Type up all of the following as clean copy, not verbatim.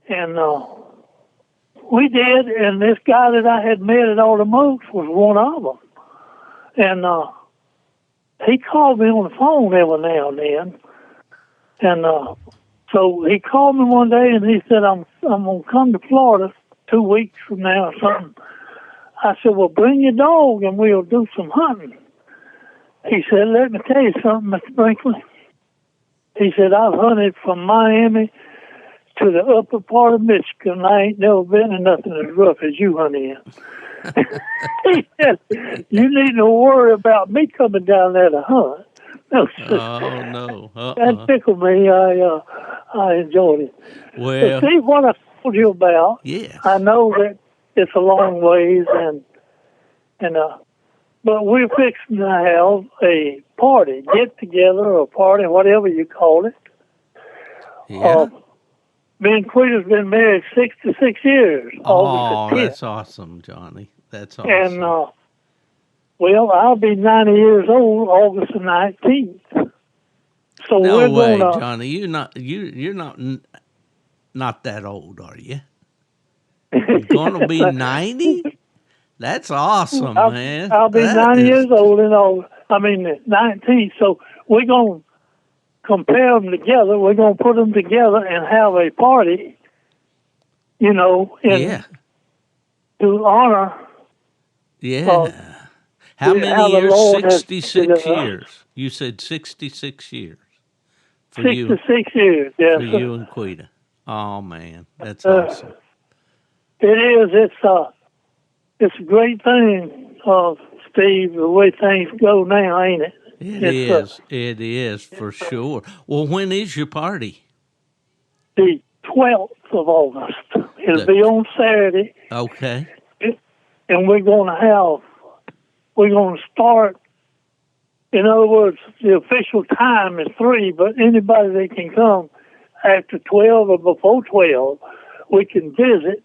And we did, and this guy that I had met at all the Mooks was one of them. And he called me on the phone every now and then. And so he called me one day, and he said, I'm going to come to Florida 2 weeks from now or something. I said, well, bring your dog, and we'll do some hunting. He said, let me tell you something, Mr. Brinkley. He said, I've hunted from Miami to the upper part of Michigan. I ain't never been in nothing as rough as you hunt in. He said, you need to worry about me coming down there to hunt. No, oh, no. That tickled me. I enjoyed it. Well, but see what I told you about. Yes. I know that it's a long ways, but we're fixing to have a party, get together, or party, whatever you call it. Yeah. Me and Quita's been married 66 years. Oh, that's awesome, Johnny. That's awesome. And well, I'll be 90 years old August the 19th. So no we're way, gonna, Johnny. You're not that old, are you? You're gonna be 90? That's awesome, man. I'll be 90 years old in August. I mean, the 19th. So we're gonna compare them together. We're gonna put them together and have a party. You know, to honor. Yeah. How many years? 66 years. You said 66 years. For 66 years, yes. For you and Quita. Oh, man. That's awesome. It is. It's a great thing, Steve, the way things go now, ain't it? It is, for sure. Well, when is your party? The 12th of August. It'll be on Saturday. Okay. And we're going to start, in other words, the official time is 3, but anybody that can come after 12 or before 12, we can visit.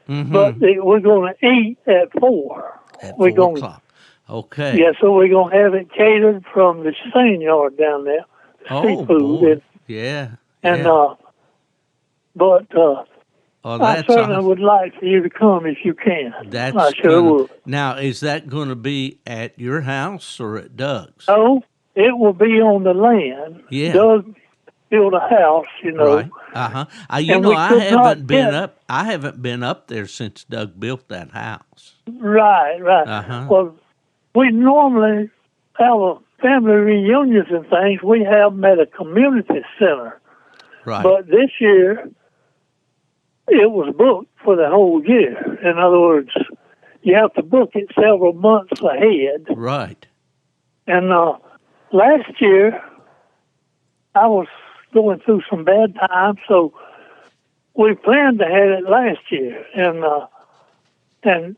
Mm-hmm. But we're going to eat at 4. At 4 o'clock. Okay. Yeah, so we're going to have it catered from the seine yard down there. Seafood. Boy. Yeah. And, but I certainly would like for you to come if you can. I sure would. Now, is that going to be at your house or at Doug's? No, it will be on the land. Yeah. Doug built a house, you know. Right. I haven't been up there since Doug built that house. Right. Well, we normally have a family reunions and things. We have them at a community center. Right. But this year, it was booked for the whole year. In other words, you have to book it several months ahead. Right. And last year, I was going through some bad times, so we planned to have it last year. And then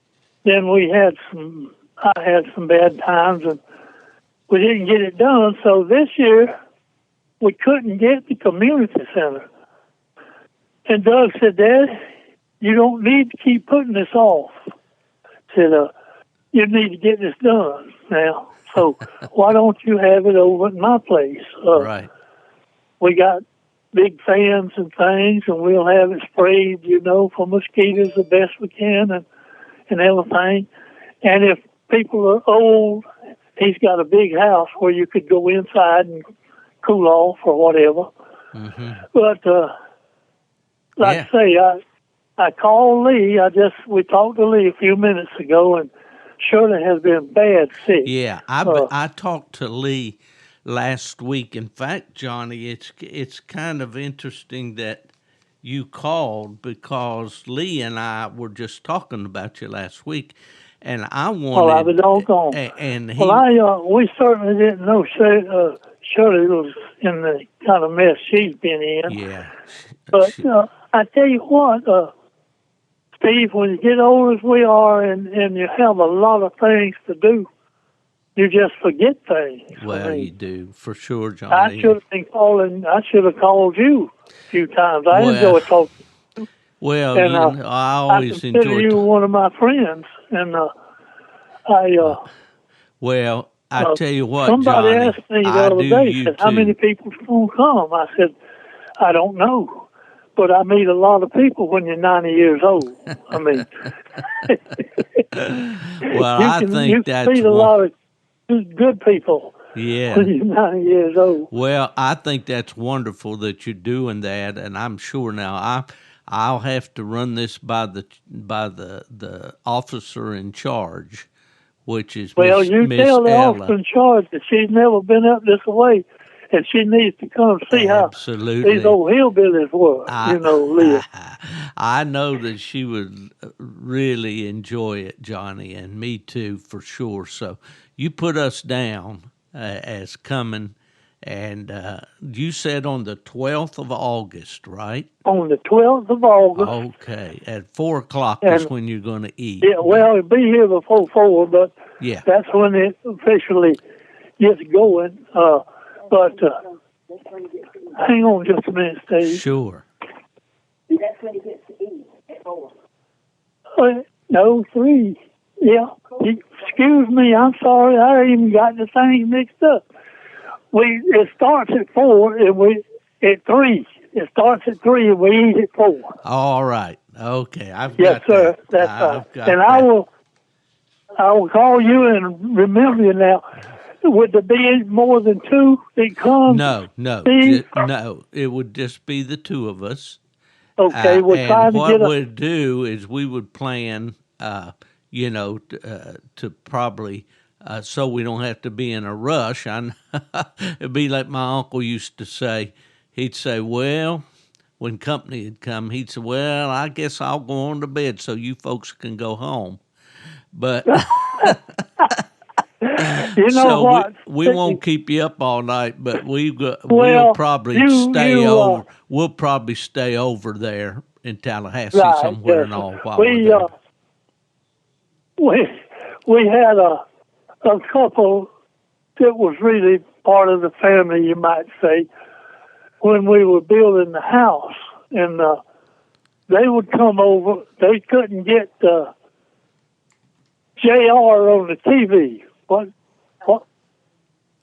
I had some bad times, and we didn't get it done. So this year, we couldn't get the community center. And Doug said, Dad, you don't need to keep putting this off. Said, you need to get this done now. So why don't you have it over at my place? Right. We got big fans and things, and we'll have it sprayed, for mosquitoes the best we can and everything. And if people are old, he's got a big house where you could go inside and cool off or whatever. Mm-hmm. But I say, I called Lee. We talked to Lee a few minutes ago, and Shirley has been bad sick. Yeah, I talked to Lee last week. In fact, Johnny, it's kind of interesting that you called because Lee and I were just talking about you last week, and I wanted. Well, I was doggone. And we certainly didn't know Shirley was in the kind of mess she's been in. Yeah, but I tell you what, Steve, when you get old as we are, and you have a lot of things to do, you just forget things. Well, you do, for sure, Johnny. I should have called you a few times. I enjoy talking to you. Well, and, I always enjoy talking. You one of my friends, and well, I tell you what, somebody Johnny, asked me the other day, said, how many people's going to come? I said, I don't know. but I meet a lot of people when you're 90 years old. I mean, well, I think you that's meet a lot of good people yeah. when you're 90 years old. Well, I think that's wonderful that you're doing that, and I'm sure now I'll have to run this by the officer in charge, which is Well, you Miss tell the Ella. officer in charge that she's never been up this way, and she needs to come see Absolutely. how these old hillbillies were, live. I know that she would really enjoy it, Johnny, and me too, for sure. So you put us down as coming, and you said on the 12th of August, right? On the 12th of August. Okay, at 4 o'clock is when you're going to eat. Yeah, well, it'll be here before 4, but yeah, that's when it officially gets going. But hang on just a minute, Steve. Sure. That's when he gets to eat at 4. No, 3. Yeah. Excuse me, I'm sorry. I even got the things mixed up. It starts at 4 and at 3. It starts at 3 and we eat at 4. All right. Okay, I've got yes, sir. that. That's right. And I will call you and remember you now. Would there be more than 2 that come? No. No, it would just be the 2 of us. Okay, we're trying to get what we'd do is we would plan, to probably, so we don't have to be in a rush. It'd be like my uncle used to say. He'd say, well, when company had come, he'd say, well, I guess I'll go on to bed so you folks can go home. But what? We won't keep you up all night, but we'll probably stay over. We'll probably stay over there in Tallahassee somewhere and all while we're there. We had a couple that was really part of the family, you might say, when we were building the house, and they would come over. They couldn't get JR on the TV. What?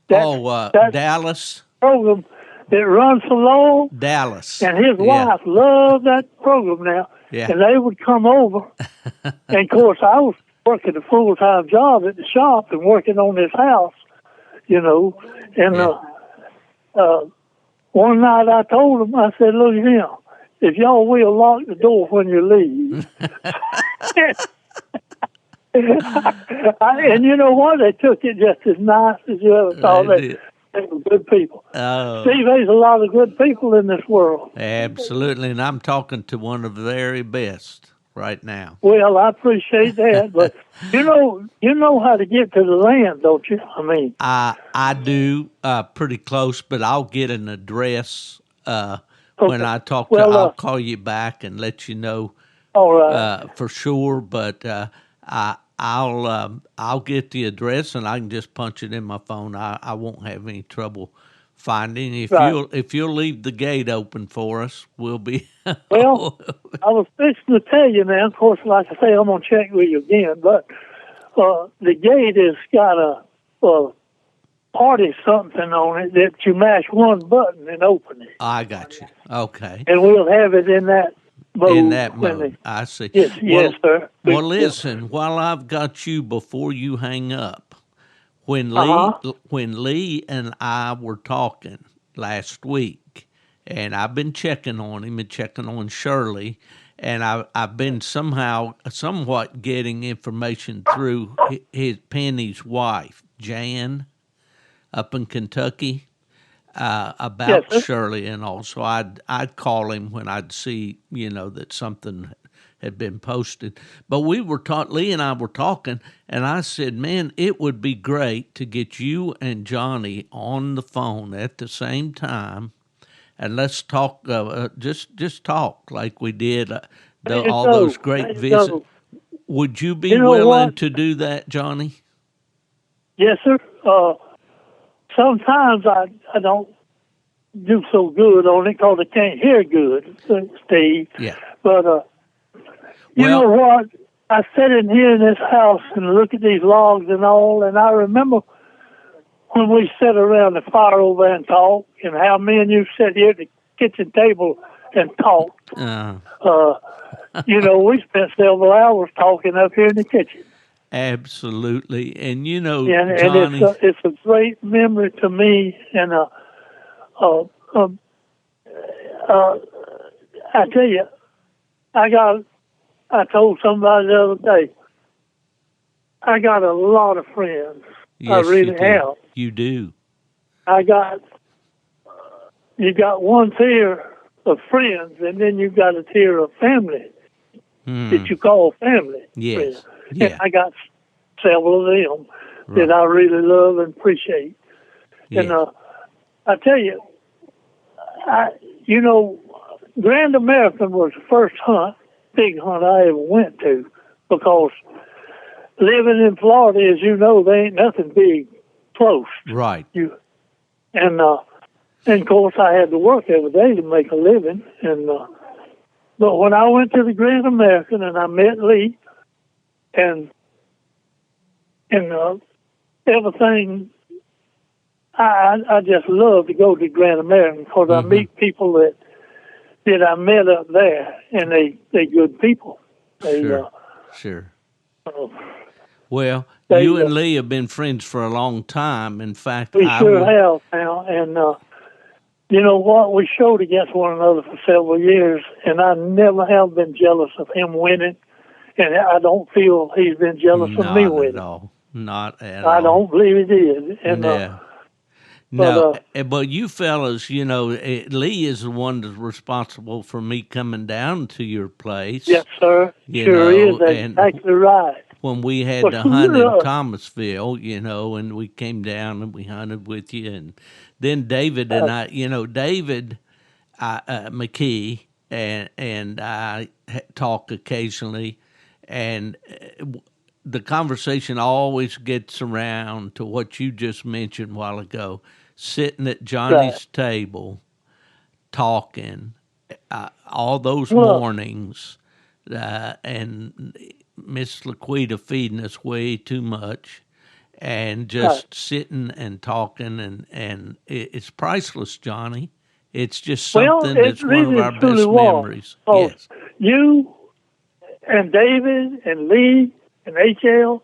Dallas program that runs so long. Dallas, and his wife loved that program now. Yeah. And they would come over, and of course I was working a full-time job at the shop and working on this house, and one night I told them, I said, look at him, if y'all will lock the door when you leave. And you know what? They took it just as nice as you ever thought. They were good people. Oh. Steve, there's a lot of good people in this world. Absolutely, and I'm talking to one of the very best right now. Well, I appreciate that, but you know how to get to the land, don't you? I mean, I do pretty close, but I'll get an address when I talk to. I'll call you back and let you know. All right. For sure, but I'll get the address and I can just punch it in my phone. I won't have any trouble finding. If you'll leave the gate open for us, we'll be. Well, I was fixing to tell you, man. Of course, like I say, I'm gonna check with you again. But the gate has got a party something on it that you mash one button and open it. I got you. Okay. And we'll have it in that mode. In that mode, I see. Yes, sir. Well, listen. While I've got you, before you hang up, when Lee and I were talking last week, and I've been checking on him and checking on Shirley, and I've been somewhat getting information through his Penny's wife, Jan, up in Kentucky, about Shirley, and also I'd call him when I'd see that something had been posted. But Lee and I were talking, and I said, man, it would be great to get you and Johnny on the phone at the same time, and let's talk, just talk like we did all those great visits. Would you be willing to do that, Johnny? Yes, sir. Sometimes I don't do so good on it because I can't hear good, Steve. Yeah. But you know what? I sit in here in this house and look at these logs and all, and I remember when we sat around the fire over and talk, and how me and you sat here at the kitchen table and talked. We spent several hours talking up here in the kitchen. Absolutely. And, And Johnny... it's a great memory to me. And I tell you, I told somebody the other day, I got a lot of friends. Yes, I really have. You do. You got one tier of friends, and then you got a tier of family that you call family. Yes. Friends. Yeah. And I got several of them that I really love and appreciate. Yes. And I tell you, Grand American was the first big hunt I ever went to, because living in Florida, as you know, there ain't nothing big close. Right. And of course, I had to work every day to make a living. And but when I went to the Grand American and I met Lee, and everything, I just love to go to the Grand American, because I meet people that I met up there, and they good people. Sure. Well, you you and Lee have been friends for a long time. In fact, we sure have now. And you know what? We showed against one another for several years, and I never have been jealous of him winning, and I don't feel he's been jealous of me winning. Not at all. I don't believe he did. And, but you fellas, Lee is the one that's responsible for me coming down to your place. Yes, sir. Sure is. That's exactly right. When we had the hunt in Thomasville, and we came down and we hunted with you, and then David and I, David McKee and I talk occasionally, and the conversation always gets around to what you just mentioned a while ago, sitting at Johnny's table, talking all those mornings, and Miss Laquita feeding us way too much, and just sitting and talking, and it's priceless, Johnny. It's just something that's one of our best memories. Yes. You and David and Lee and HL,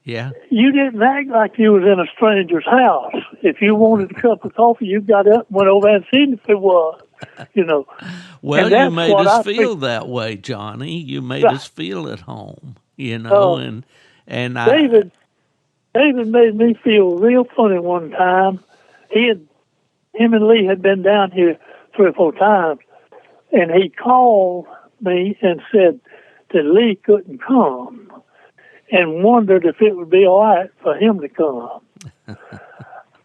you didn't act like you was in a stranger's house. If you wanted a cup of coffee, you got up and went over and seen if it was, Well, you made us feel that way, Johnny. You made us feel at home, and David made me feel real funny one time. Him and Lee had been down here 3 or 4 times, and he called me and said that Lee couldn't come, and wondered if it would be all right for him to come.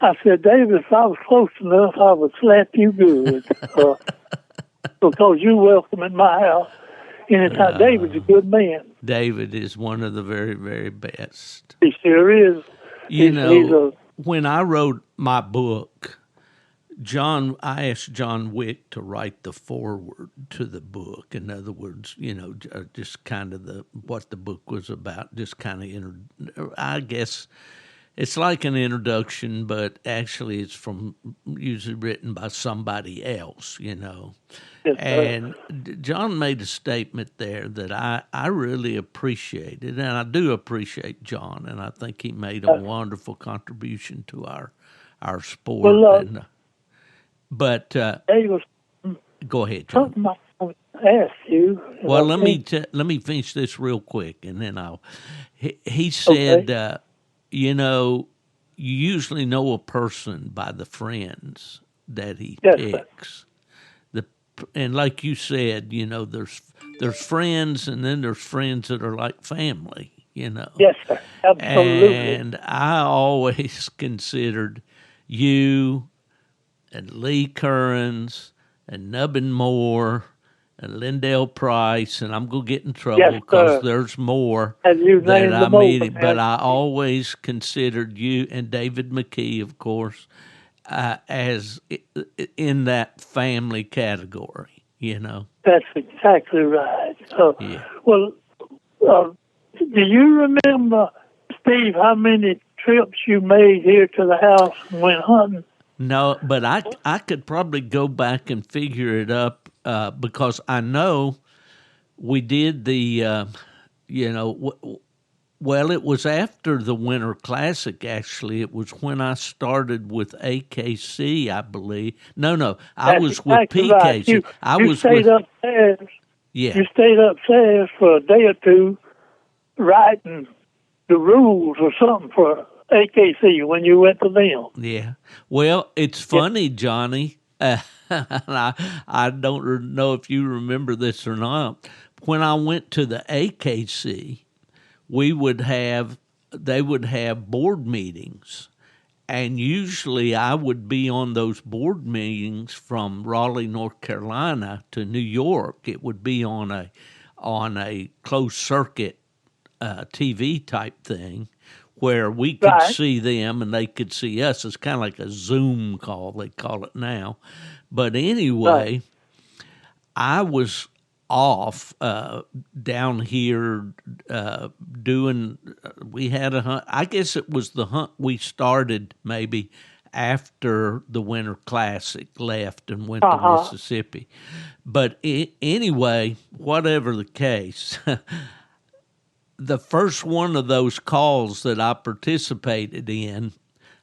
I said, David, if I was close enough, I would slap you good, because you're welcome in my house. And David's a good man. David is one of the very, very best. He sure is. When I wrote my book, I asked John Wick to write the foreword to the book. In other words, just kind of what the book was about. Just kind of, I guess it's like an introduction, but actually it's usually written by somebody else, Yes, and John made a statement there that I really appreciated, and I do appreciate John, and I think he made a wonderful contribution to our sport. Well, But go ahead, John. Something I want to ask you. Well, let me finish this real quick, and then He said, you usually know a person by the friends that he picks. And like you said, there's friends, and then there's friends that are like family. Yes, sir. Absolutely. And I always considered you and Lee Currens and Nubbin Moore and Lindell Price, and I'm going to get in trouble because there's more that I meet. But I always considered you and David McKee, of course, as in that family category, That's exactly right. Well, do you remember, Steve, how many trips you made here to the house and went hunting? No, but I could probably go back and figure it up because I know we did the, well, it was after the Winter Classic, actually. It was when I started with AKC, I believe. No, I was with exactly PKC. Right. You stayed upstairs. Yeah. You stayed upstairs for a day or two writing the rules or something for AKC when you went to them. Yeah. Well, it's funny, Johnny. I don't know if you remember this or not. When I went to the AKC, they would have board meetings, and usually I would be on those board meetings from Raleigh, North Carolina to New York. It would be on a closed circuit TV type thing where we could see them and they could see us. It's kind of like a Zoom call, they call it now. But anyway, I was off down here doing, we had a hunt. I guess it was the hunt we started maybe after the Winter Classic left and went to Mississippi. But anyway, whatever the case, the first one of those calls that I participated in,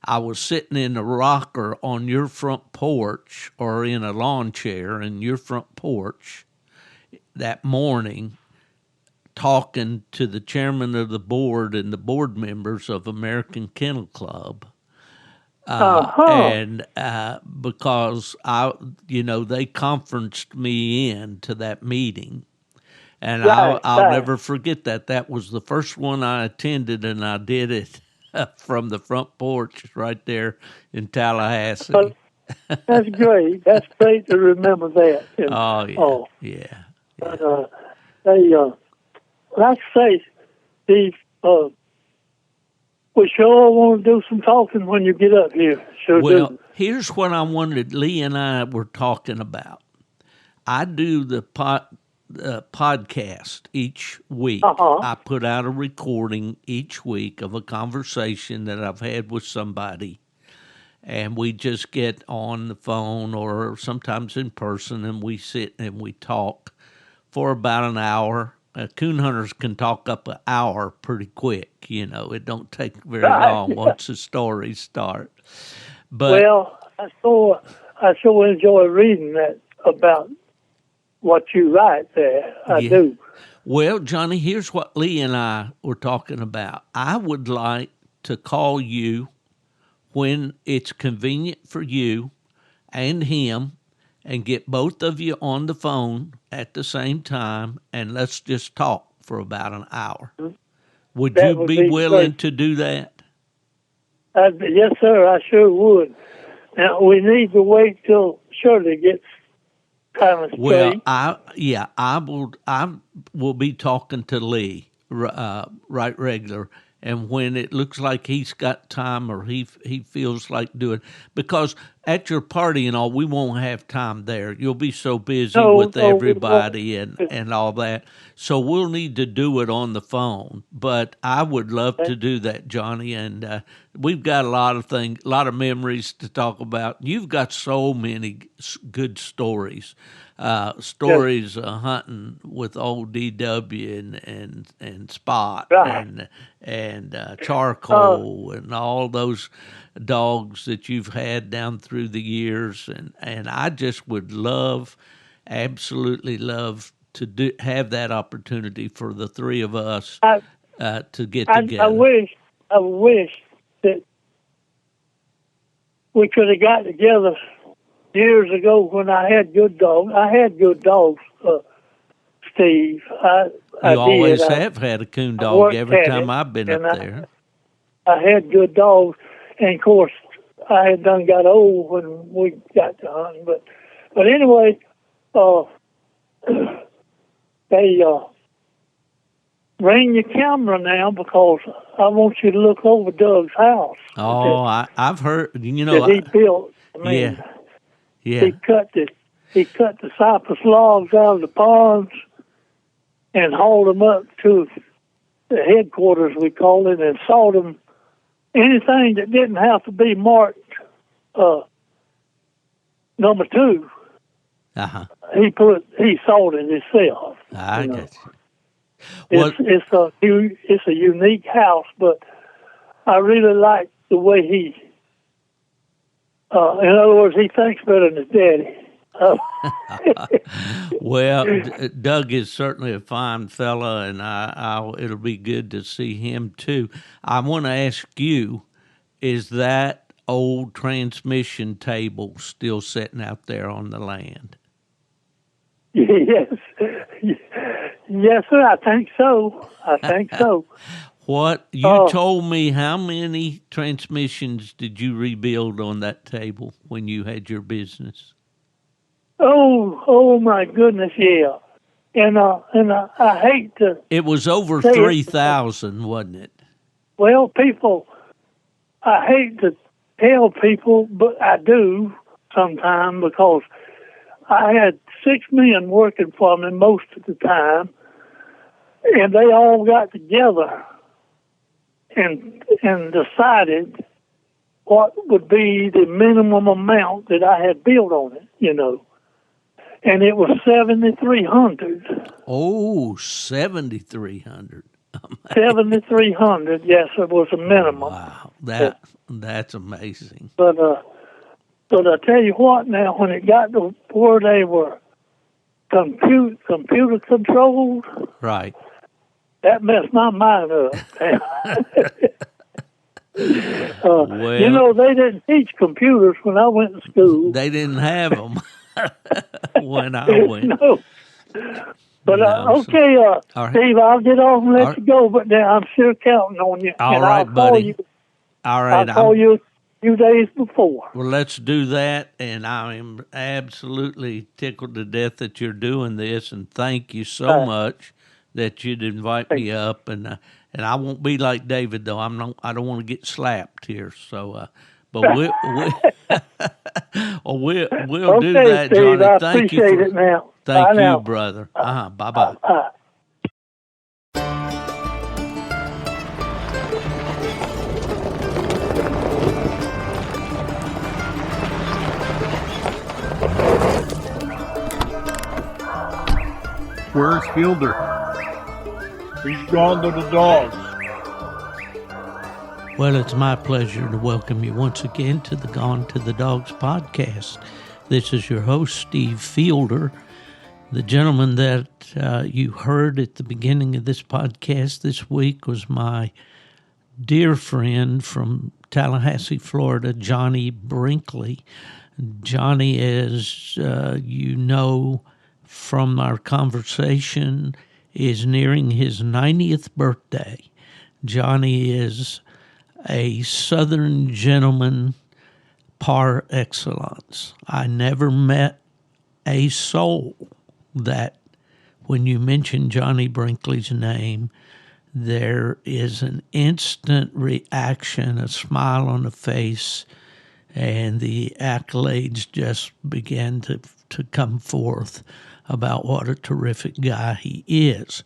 I was sitting in a rocker on your front porch or in a lawn chair in your front porch that morning talking to the chairman of the board and the board members of American Kennel Club. And because they conferenced me in to that meeting. And I'll never forget that. That was the first one I attended, and I did it from the front porch right there in Tallahassee. That's great. That's great to remember that. And, yeah. Like I say, Steve, we sure want to do some talking when you get up here. Sure. Here's what I wanted. Lee and I were talking about. I do the podcast each week. I put out a recording each week of a conversation that I've had with somebody, and we just get on the phone or sometimes in person, and we sit and we talk for about an hour. Coon hunters can talk up an hour pretty quick. It don't take very long once the stories start. But I sure enjoy reading that about what you write there. I do. Well, Johnny, here's what Lee and I were talking about. I would like to call you when it's convenient for you and him and get both of you on the phone at the same time, and let's just talk for about an hour. Would you be willing to do that? Yes, sir, I sure would. Now, we need to wait till Shirley gets kind of straight. Well, I will be talking to Lee right regular, and when it looks like he's got time or he feels like doing, because at your party and all, we won't have time there. You'll be so busy with everybody and all that. So we'll need to do it on the phone. But I would love to do that, Johnny, and we've got a lot of memories to talk about. You've got so many good stories. Stories hunting with old DW and Spot and Charcoal and all those dogs that you've had down through the years, and I just would absolutely love to have that opportunity for the three of us to get together. I wish that we could have got together years ago when I had good dogs. I had good dogs, Steve. You always have had a coon dog every time I've been up there. I had good dogs, and of course, I had done got old when we got to hunting. But anyway, they bring your camera now because I want you to look over Doug's house. Oh, I've heard. That he built. Yeah. He cut the cypress logs out of the ponds and hauled them up to the headquarters, we call it, and sawed them. Anything that didn't have to be marked number 2, Uh-huh. He sold it himself. I you know. get you. It's a unique house, but I really like the way he. In other words, he thinks better than his daddy. Well, Doug is certainly a fine fella, and it'll be good to see him too. I want to ask you, is that old transmission table still sitting out there on the land? Yes, yes, sir. I think so. What you told me? How many transmissions did you rebuild on that table when you had your business? Oh my goodness, yeah. And I hate to. It was over say 3,000, wasn't it? Well, people, I hate to tell people, but I do sometimes because I had 6 men working for me most of the time, and they all got together and decided what would be the minimum amount that I had built on it, And it was 7,300. Oh, 7,300. 7,300, yes, it was a minimum. Wow, that's amazing. But I tell you what, now when it got to where they were computer controlled, right, that messed my mind up. Well, they didn't teach computers when I went to school. They didn't have them when I went. No. But okay, all right. Steve, I'll get off and let you go. But now I'm still counting on you. All right, buddy. All right, I'll call you a few days before. Well, let's do that. And I am absolutely tickled to death that you're doing this. And thank you so much that you'd invite me up. And I won't be like David though. I don't want to get slapped here. So, but we'll do that, Steve, Johnny. I Thank you. appreciate it now. Thank Bye you, now. brother. Bye-bye. Where's Fielder? He's gone to the dogs. Well, it's my pleasure to welcome you once again to the Gone to the Dogs podcast. This is your host, Steve Fielder. The gentleman that you heard at the beginning of this podcast this week was my dear friend from Tallahassee, Florida, Johnny Brinkley. Johnny, as you know from our conversation, is nearing his 90th birthday. Johnny is a Southern gentleman par excellence. I never met a soul that when you mention Johnny Brinkley's name, there is an instant reaction, a smile on the face, and the accolades just begin to come forth about what a terrific guy he is.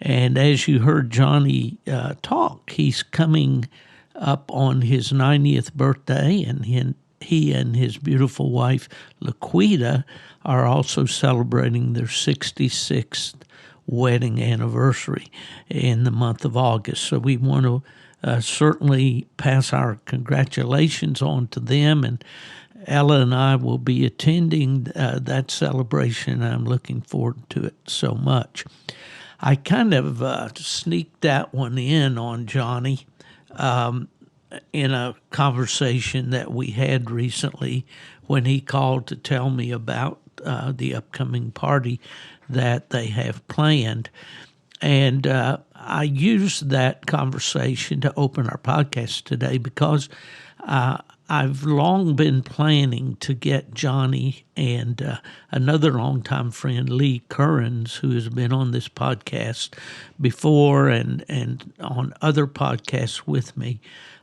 And as you heard Johnny talk, he's coming up on his 90th birthday, and he and his beautiful wife, Laquita, are also celebrating their 66th wedding anniversary in the month of August. So we want to certainly pass our congratulations on to them, and Ella and I will be attending that celebration. I'm looking forward to it so much. I kind of sneaked that one in on Johnny in a conversation that we had recently when he called to tell me about the upcoming party that they have planned. And I used that conversation to open our podcast today because I've long been planning to get Johnny and another longtime friend, Lee Currens, who has been on this podcast before and on other podcasts with me,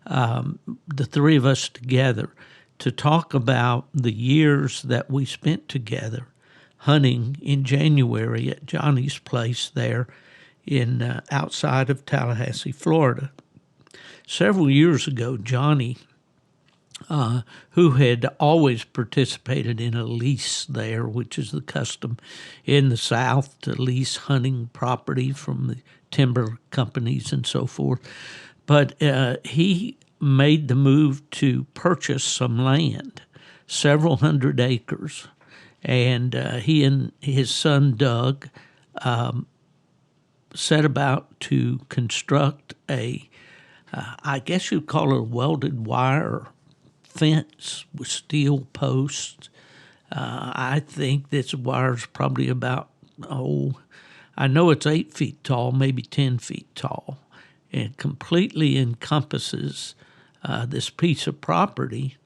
the three of us together, to talk about the years that we spent together hunting in January at Johnny's place there in outside of Tallahassee, Florida. Several years ago, Johnny who had always participated in a lease there, which is the custom in the South to lease hunting property from the timber companies and so forth. But he made the move to purchase some land, several hundred acres, and he and his son Doug set about to construct I guess you'd call it a welded wire fence with steel posts. I think this wire's probably about, I know it's 8 feet tall, maybe 10 feet tall, and completely encompasses this piece of property,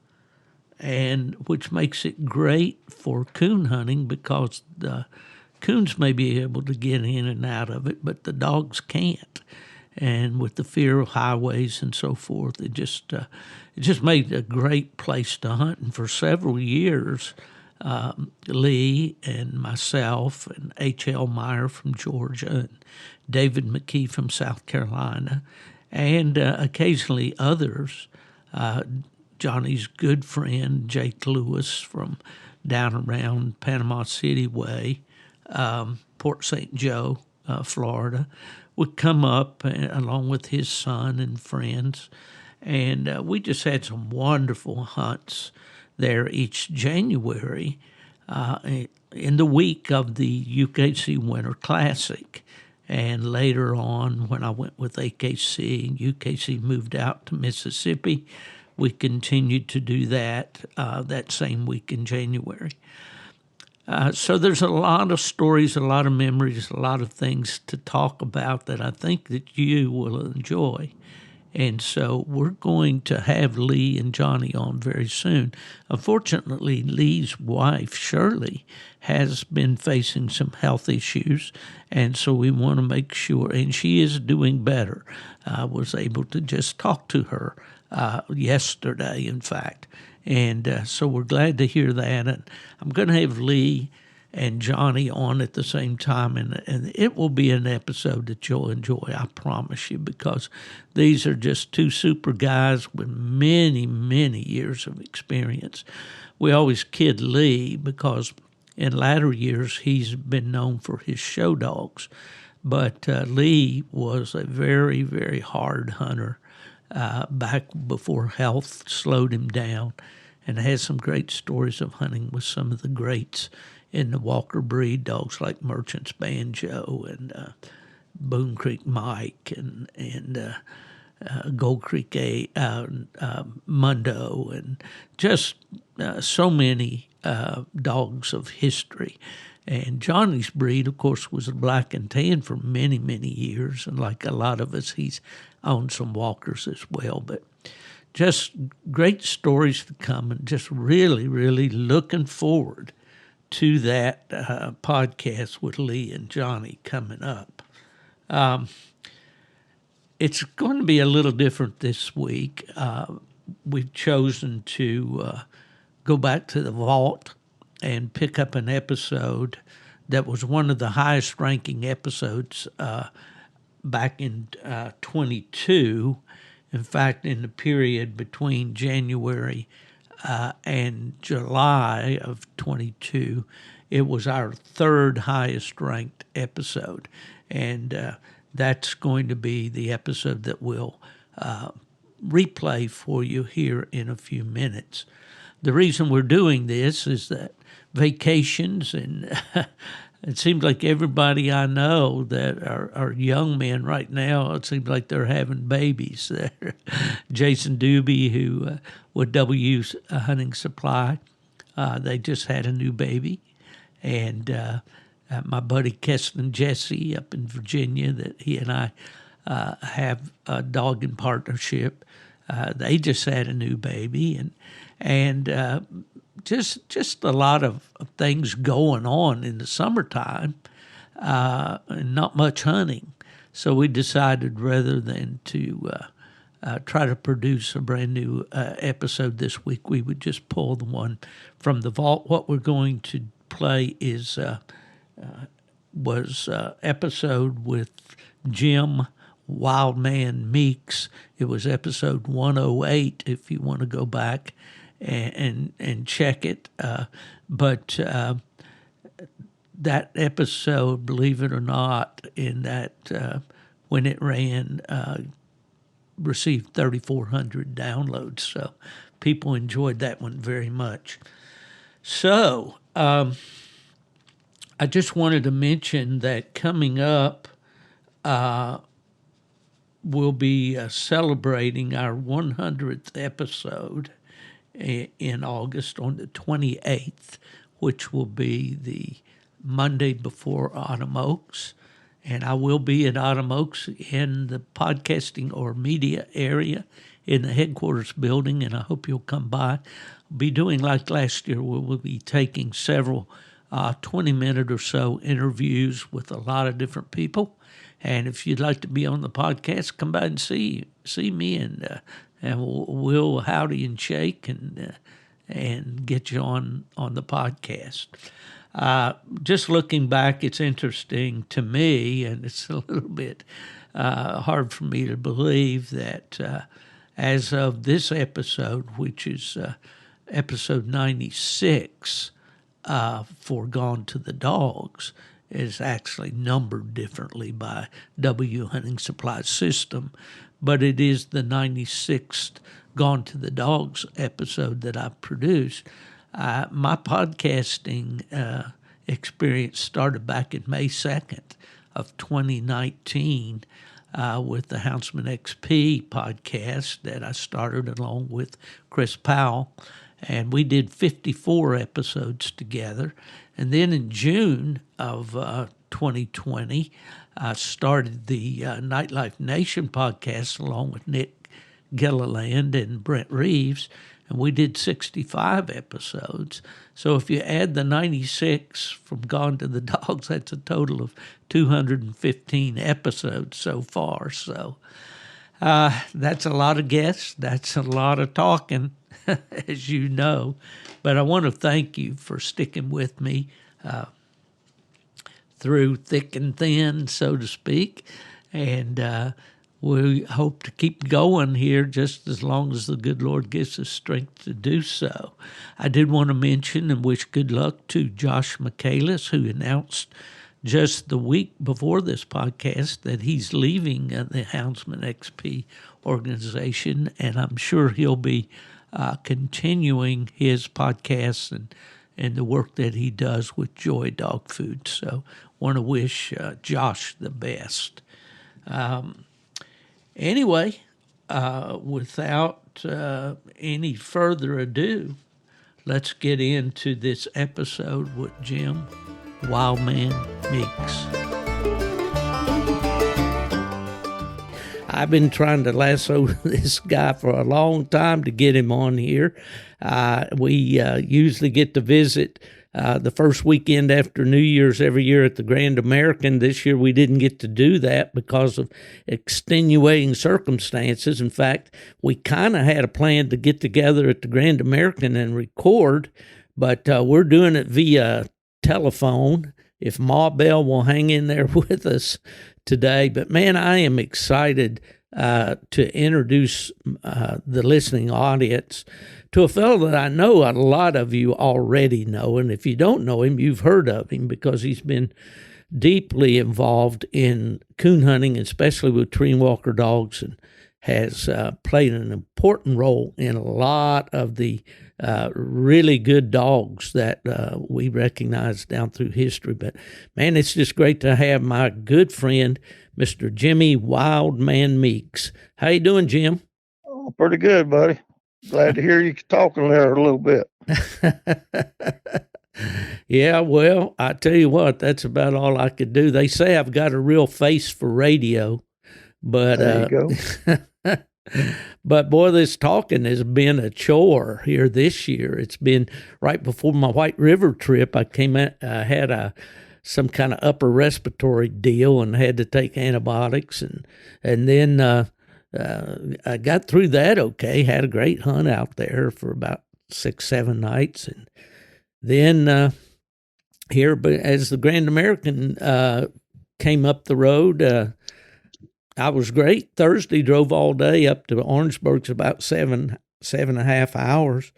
and which makes it great for coon hunting because the coons may be able to get in and out of it, but the dogs can't. And with the fear of highways and so forth, it just made a great place to hunt. And for several years, Lee and myself and H.L. Meyer from Georgia and David McKee from South Carolina, and occasionally others, Johnny's good friend Jake Lewis from down around Panama City way, Port St. Joe, Florida, would come up along with his son and friends. And we just had some wonderful hunts there each January in the week of the UKC Winter Classic. And later on, when I went with AKC and UKC moved out to Mississippi, we continued to do that that same week in January. So there's a lot of stories, a lot of memories, a lot of things to talk about that I think that you will enjoy. And so we're going to have Lee and Johnny on very soon. Unfortunately, Lee's wife, Shirley, has been facing some health issues, and so we want to make sure, and she is doing better. I was able to just talk to her yesterday, in fact. And so we're glad to hear that. And I'm going to have Lee and Johnny on at the same time, and it will be an episode that you'll enjoy, I promise you, because these are just two super guys with many, many years of experience. We always kid Lee because in latter years he's been known for his show dogs, but Lee was a very, very hard hunter back before health slowed him down, and has some great stories of hunting with some of the greats in the Walker breed, dogs like Merchant's Banjo and Boone Creek Mike and Gold Creek Mundo, and just so many dogs of history. And Johnny's breed, of course, was a black and tan for many, many years. And like a lot of us, he's owned some walkers as well. But just great stories to come, and just really, really looking forward to that podcast with Lee and Johnny coming up. It's going to be a little different this week. We've chosen to go back to the vault and pick up an episode that was one of the highest ranking episodes back in 22. In fact, in the period between January and July of 22, it was our third highest ranked episode. And that's going to be the episode that we'll replay for you here in a few minutes. The reason we're doing this is that vacations, and it seems like everybody I know that are young men right now, it seems like they're having babies. Jason Doobie, who with W's Hunting Supply, they just had a new baby. And my buddy Keston Jesse up in Virginia, that he and I have a dog in partnership, they just had a new baby. And just a lot of things going on in the summertime, and not much hunting. So we decided rather than to try to produce a brand new episode this week, we would just pull the one from the vault. What we're going to play was episode with Jim Wildman Meeks. It was episode 108 if you want to go back and check it. But that episode, believe it or not, in that when it ran, received 3,400 downloads. So people enjoyed that one very much. So I just wanted to mention that coming up, we'll be celebrating our 100th episode in August on the 28th, which will be the Monday before Autumn Oaks. And I will be at Autumn Oaks in the podcasting or media area in the headquarters building, and I hope you'll come by. I'll be doing like last year, where we'll be taking several 20-minute or so interviews with a lot of different people. And if you'd like to be on the podcast, come by and see me, and we'll howdy and shake and get you on the podcast. Just looking back, it's interesting to me, and it's a little bit hard for me to believe that as of this episode, which is episode 96 for Gone to the Dogs, is actually numbered differently by W Hunting Supply System, but it is the 96th Gone to the Dogs episode that I produced. My podcasting experience started back in May 2nd of 2019 with the Houndsman XP podcast that I started along with Chris Powell, and we did 54 episodes together. And then in June of 2020, I started the Nightlife Nation podcast along with Nick Gilliland and Brent Reeves, and we did 65 episodes. So if you add the 96 from Gone to the Dogs, that's a total of 215 episodes so far. So that's a lot of guests. That's a lot of talking, as you know. But I want to thank you for sticking with me through thick and thin, so to speak. And we hope to keep going here just as long as the good Lord gives us strength to do so. I did want to mention and wish good luck to Josh Michaelis, who announced just the week before this podcast that he's leaving the Houndsman XP organization, and I'm sure he'll be continuing his podcasts and the work that he does with Joy Dog Food. So want to wish Josh the best. Anyway, without any further ado, let's get into this episode with Jim Wildman Meeks. I've been trying to lasso this guy for a long time to get him on here. We usually get to visit the first weekend after New Year's every year at the Grand American. This year we didn't get to do that because of extenuating circumstances. In fact, we kind of had a plan to get together at the Grand American and record, but we're doing it via telephone, if Ma Bell will hang in there with us today. But man, I am excited to introduce the listening audience to a fellow that I know a lot of you already know. And if you don't know him, you've heard of him because he's been deeply involved in coon hunting, especially with tree and walker dogs, and has played an important role in a lot of the really good dogs that we recognize down through history. But man, it's just great to have my good friend, Mr. Jimmy Wildman Meeks. How you doing, Jim? Oh, pretty good, buddy. Glad to hear you talking there a little bit. Yeah, well, I tell you what, that's about all I could do. They say I've got a real face for radio, but there you go. But boy, this talking has been a chore here this year. It's been right before my White River trip. I came out, had some kind of upper respiratory deal and had to take antibiotics, and then I got through that okay. Had a great hunt out there for about 6-7 nights, and then here, but as the Grand American came up the road, I was great. Thursday drove all day up to Orangeburg. It's about 7.5 hours.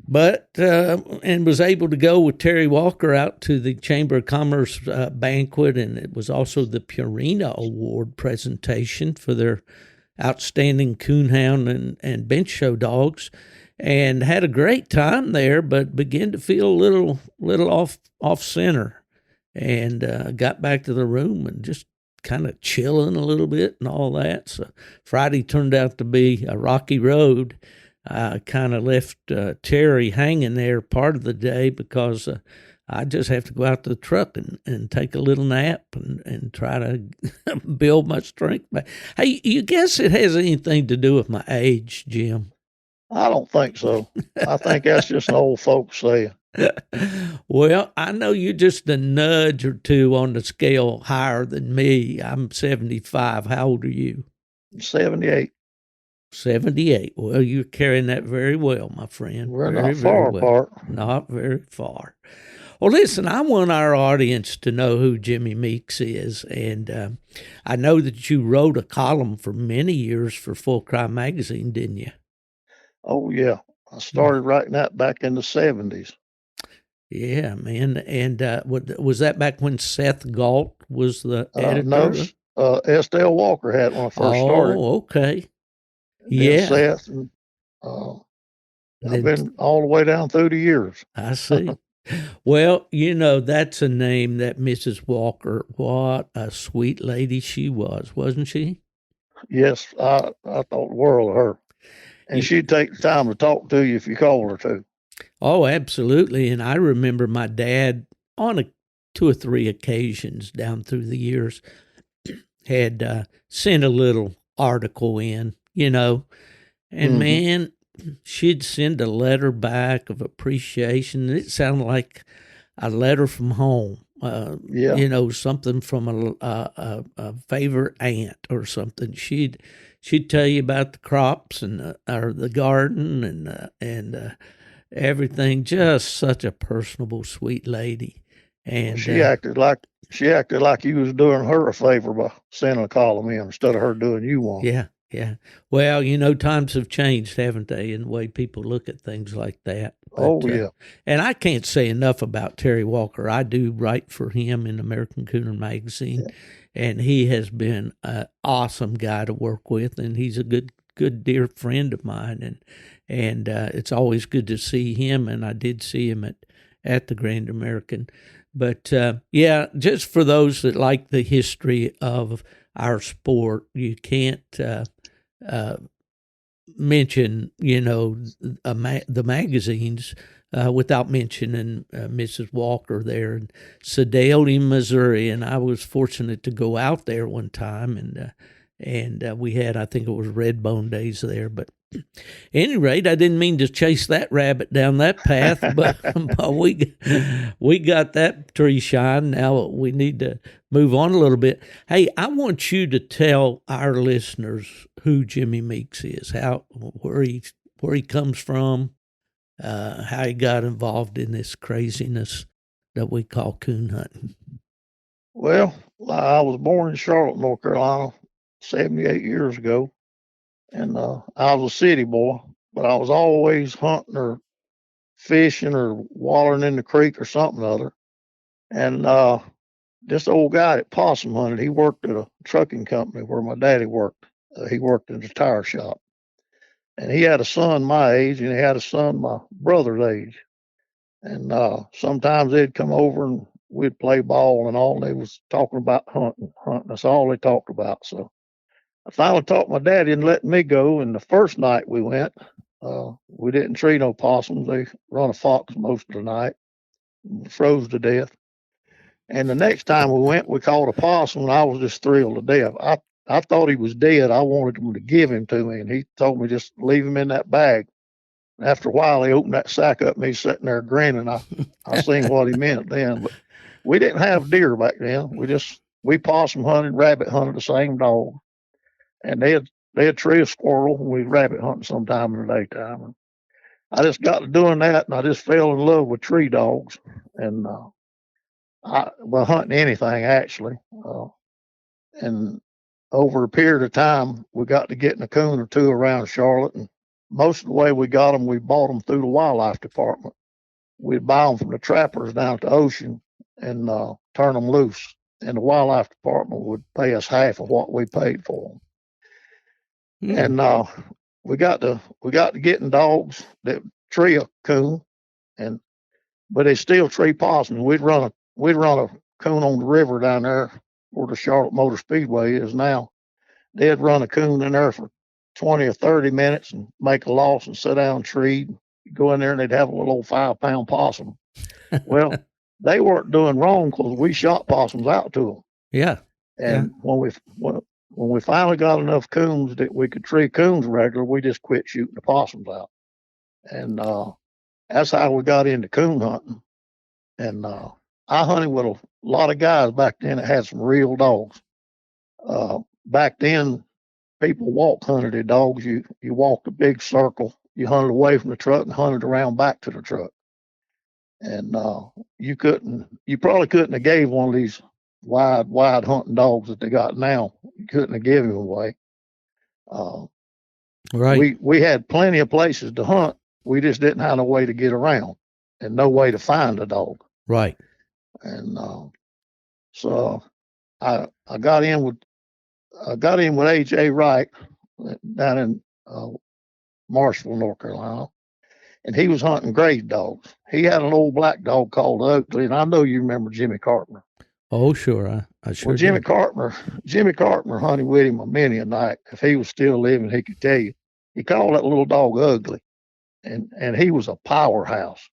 But and was able to go with Terry Walker out to the Chamber of Commerce banquet, and it was also the Purina Award presentation for their outstanding coonhound and bench show dogs, and had a great time there. But began to feel a little off center, and got back to the room and just kind of chilling a little bit and all that. So Friday turned out to be a rocky road. I kind of left Terry hanging there part of the day because I just have to go out to the truck and take a little nap and try to build my strength back. Hey, you guess it has anything to do with my age, Jim? I don't think so. I think that's just an old folks saying. Well, I know you're just a nudge or two on the scale higher than me. I'm 75. How old are you? 78. 78. Well, you're carrying that very well, my friend. We're very, not far apart. Not very far. Well, listen, I want our audience to know who Jimmy Meeks is. And I know that you wrote a column for many years for Full Cry Magazine, didn't you? Oh, yeah. I started writing that back in the 70s. Yeah, man. And was that back when Seth Galt was the editor? No, Estelle Walker had when I first started. Oh, okay. Yeah. Seth, and I've been all the way down through the years. I see. Well, that's a name that Mrs. Walker, what a sweet lady she was, wasn't she? Yes, I thought the world of her. And she'd take the time to talk to you if you called her to. Oh, absolutely. And I remember my dad on 2 or 3 occasions down through the years had sent a little article in, and man, she'd send a letter back of appreciation. It sounded like a letter from home, something from a favorite aunt or something. She'd tell you about the crops and or the garden and everything. Just such a personable, sweet lady. And she acted like you was doing her a favor by sending a column in instead of her doing you one. Yeah. Yeah. Well, times have changed, haven't they, in the way people look at things like that. But, yeah. And I can't say enough about Terry Walker. I do write for him in American Cooner Magazine, and he has been an awesome guy to work with, and he's a good, dear friend of mine. And it's always good to see him, and I did see him at the Grand American. But, just for those that like the history of our sport, you can't mention, the magazines without mentioning Mrs. Walker there in Sedalia, Missouri. And I was fortunate to go out there one time, and we had, I think it was Redbone Days there. But at any rate, I didn't mean to chase that rabbit down that path, but we got that tree shine. Now we need to move on a little bit. Hey, I want you to tell our listeners who Jimmy Meeks is, where he comes from, how he got involved in this craziness that we call coon hunting. Well, I was born in Charlotte, North Carolina, 78 years ago. And I was a city boy, but I was always hunting or fishing or wallering in the creek or something or other. And this old guy that possum hunted, he worked at a trucking company where my daddy worked. He worked in the tire shop. And he had a son my age, and he had a son my brother's age. And sometimes they'd come over and we'd play ball and all, and they was talking about hunting. That's all they talked about. So I finally talked my daddy and let me go. And the first night we went, we didn't tree no possums. They run a fox most of the night, froze to death. And the next time we went, we caught a possum, and I was just thrilled to death. I thought he was dead. I wanted him to give him to me, and he told me just leave him in that bag. After a while, he opened that sack up, and he's sitting there grinning. I seen what he meant then. But we didn't have deer back then. We possum hunted, rabbit hunted the same dog. And they'd tree a squirrel, and we'd rabbit hunting sometime in the daytime. And I just got to doing that, and I just fell in love with tree dogs. And hunting anything actually. And over a period of time, we got to getting a coon or two around Charlotte. And most of the way we got them, we bought them through the wildlife department. We'd buy them from the trappers down at the ocean and turn them loose. And the wildlife department would pay us half of what we paid for them. And we got to getting dogs that tree a coon, but they still tree possums. We'd run a coon on the river down there where the Charlotte Motor Speedway is now. They'd run a coon in there for 20 or 30 minutes and make a loss and sit down and tree. Go in there and they'd have a little old 5-pound possum. Well, they weren't doing wrong because we shot possums out to them. Yeah. And when we finally got enough coons that we could tree coons regular, we just quit shooting the possums out. And that's how we got into coon hunting. And I hunted with a lot of guys back then that had some real dogs. Back then, people walk hunted their dogs. You walked a big circle. You hunted away from the truck and hunted around back to the truck. And you probably couldn't have gave one of these wide hunting dogs that they got now. You couldn't have given them away. Right. We had plenty of places to hunt. We just didn't have no way to get around and no way to find a dog. Right. And so I got in with A.J. Wright down in Marshall, North Carolina, and he was hunting gray dogs. He had an old black dog called Ugly, and I know you remember Jimmy Carpenter. Oh, sure. I sure Well, Jimmy Carpenter hunted with him a many a night. If he was still living, he could tell you. He called that little dog Ugly, and he was a powerhouse.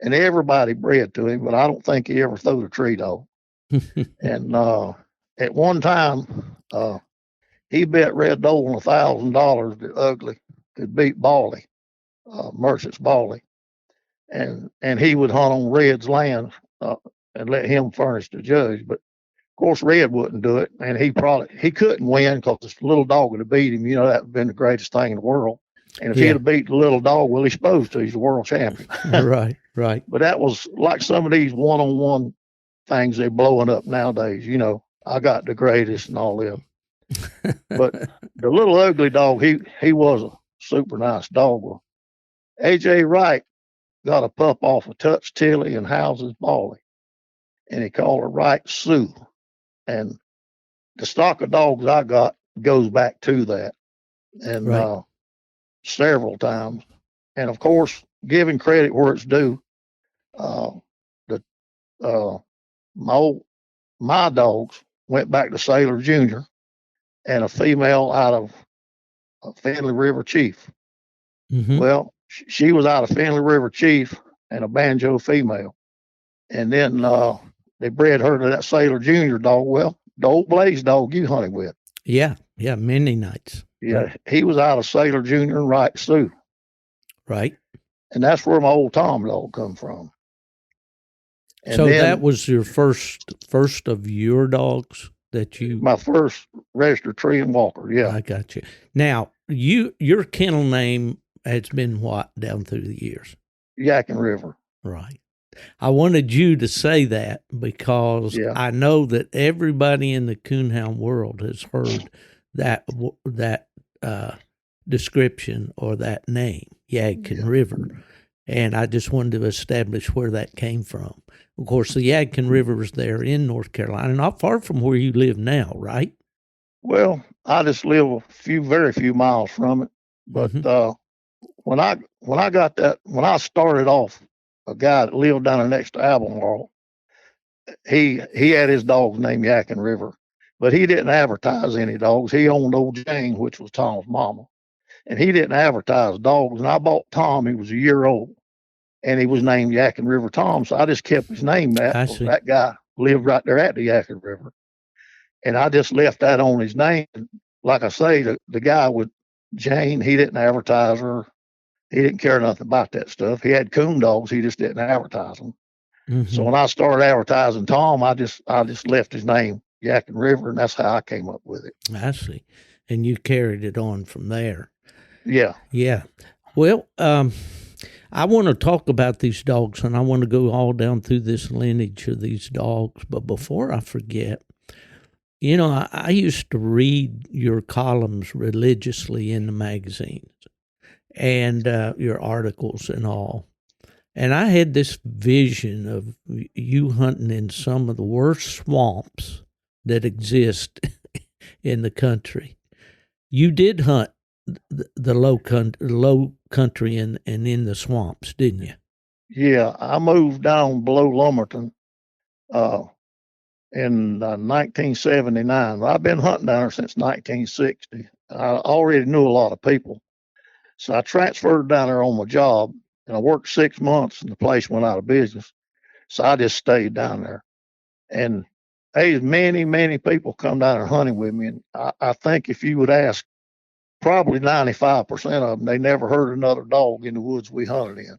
And everybody bred to him, but I don't think he ever threw the tree dog. And at one time, he bet Red Dole $1,000 that Ugly could beat Bally, Merchant's Bally, and he would hunt on Red's land and let him furnish the judge. But of course, Red wouldn't do it, and he couldn't win because this little dog would have beat him. You know, that would have been the greatest thing in the world. And if he'd have beat the little dog, well, he's supposed to. He's the world champion. Right. But that was like some of these one-on-one things they're blowing up nowadays. You know, I got the greatest and all that. But the little Ugly dog, he was a super nice dog. Well, A.J. Wright got a pup off of Touch Tilly and Houses Bally, and he called her Wright Sue. And the stock of dogs I got goes back to that. And several times. And of course, giving credit where it's due, my dogs went back to Sailor Jr. and a female out of Finley River Chief. Mm-hmm. Well, she was out of Finley River Chief and a banjo female. And then they bred her to that Sailor Jr. dog. Well, the old Blaze dog you hunted with. Yeah, many nights. Yeah, right. He was out of Sailor Jr. and Wright Sue. Right. And that's where my old Tom dog come from. And so then, that was your first of your dogs that you... My first registered tree and walker, yeah. I got you. Now, your kennel name has been what down through the years? Yadkin River. Right. I wanted you to say that because I know that everybody in the coonhound world has heard that description or that name, Yadkin River. And I just wanted to establish where that came from. Of course, the Yadkin River is there in North Carolina, not far from where you live now, right? Well, I just live very few miles from it. But when I started off, a guy that lived down there next to Albemarle, he had his dogs named Yadkin River, but he didn't advertise any dogs. He owned old Jane, which was Tom's mama, and he didn't advertise dogs. And I bought Tom. He was a year old, and he was named Yadkin River Tom. So I just kept his name that. That guy lived right there at the Yadkin River, and I just left that on his name. Like I say, the guy with Jane, he didn't advertise her. He didn't care nothing about that stuff. He had coon dogs. He just didn't advertise them. Mm-hmm. So when I started advertising Tom, I just left his name, Yadkin River, and that's how I came up with it. I see. And you carried it on from there. Yeah. Yeah. Well, I want to talk about these dogs, and I want to go all down through this lineage of these dogs. But before I forget, I used to read your columns religiously in the magazines and your articles and all. And I had this vision of you hunting in some of the worst swamps that exist in the country. You did hunt the low country and in the swamps, didn't you? Yeah, I moved down below Lumberton uh, in 1979. I've been hunting down there since 1960. I already knew a lot of people. So I transferred down there on my job, and I worked 6 months, and the place went out of business. So I just stayed down there. And there's many, many people come down there hunting with me. And I think if you would ask probably 95% of them, they never heard another dog in the woods we hunted in.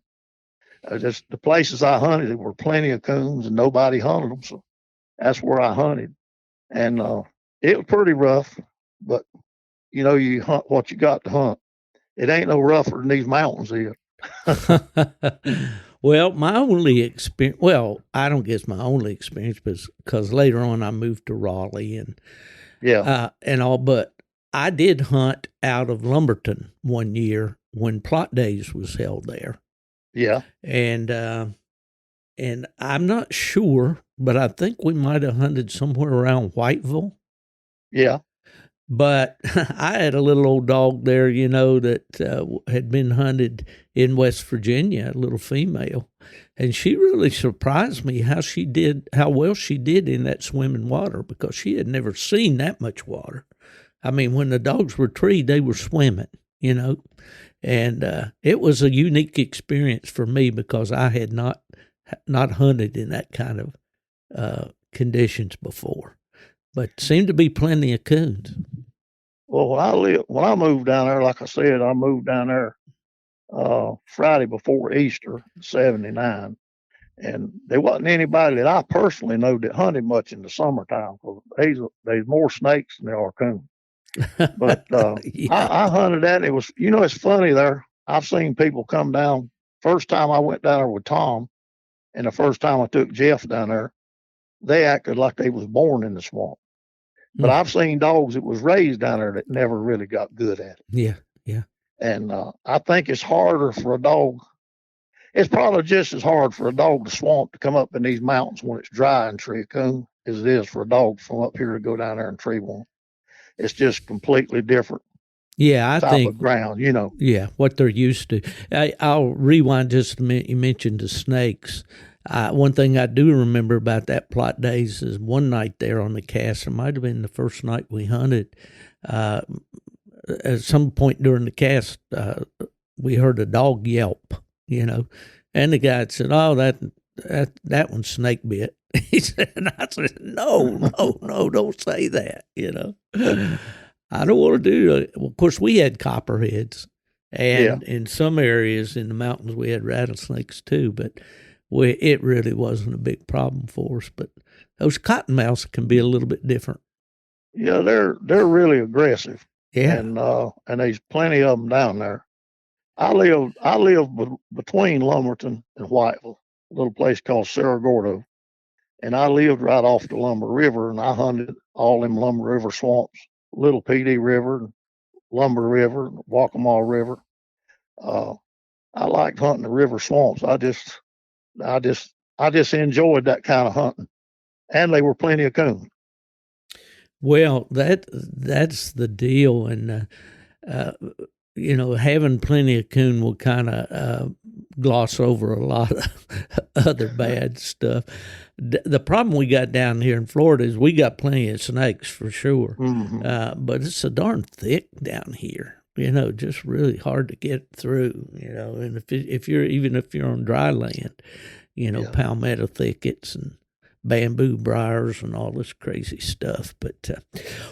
Just the places I hunted, there were plenty of coons and nobody hunted them. So that's where I hunted. And it was pretty rough, but you hunt what you got to hunt. It ain't no rougher than these mountains here. Well, my only experience, well, I don't guess my only experience, because later on I moved to Raleigh and all, but I did hunt out of Lumberton one year when Plot Days was held there. Yeah. And I'm not sure, but I think we might have hunted somewhere around Whiteville. Yeah. But I had a little old dog there, that had been hunted in West Virginia, a little female. And she really surprised me how well she did in that swimming water, because she had never seen that much water. I mean, when the dogs were treed, they were swimming, And it was a unique experience for me, because I had not hunted in that kind of conditions before. But seemed to be plenty of coons. Well, when I moved down there, like I said, I moved down there Friday before Easter, '79, and there wasn't anybody that I personally know that hunted much in the summertime, because there's more snakes than there are coons. But Yeah. I hunted that. And it was, it's funny there. I've seen people come down. First time I went down there with Tom, and the first time I took Jeff down there, they acted like they was born in the swamp. But I've seen dogs that was raised down there that never really got good at it. Yeah, yeah. And I think it's harder for a dog. It's probably just as hard for a dog to swamp to come up in these mountains when it's dry and tree a coon as it is for a dog from up here to go down there and tree one. It's just completely different. Yeah, I type think of ground, Yeah, what they're used to. I'll rewind just a minute. You mentioned the snakes. One thing I do remember about that Plot Days is one night there on the cast. It might have been the first night we hunted. At some point during the cast, we heard a dog yelp, and the guy said, "Oh, that one's snake bit." He said, and I said, "No, don't say that." I don't want to do it. Well, of course, we had copperheads, and in some areas in the mountains we had rattlesnakes too, but it really wasn't a big problem for us. But those cottonmouths can be a little bit different. Yeah, they're really aggressive. Yeah, and there's plenty of them down there. I live between Lumberton and Whiteville, a little place called Cerro Gordo, and I lived right off the Lumber River, and I hunted all them Lumber River swamps, Little PD River, Lumber River, Waccamaw River. I liked hunting the river swamps. I just enjoyed that kind of hunting, and they were plenty of coon. Well, that's the deal, and having plenty of coon will kind of gloss over a lot of other bad stuff. The problem we got down here in Florida is we got plenty of snakes for sure, but it's so darn thick down here. Just really hard to get through. And if you're on dry land, palmetto thickets and bamboo briars and all this crazy stuff. But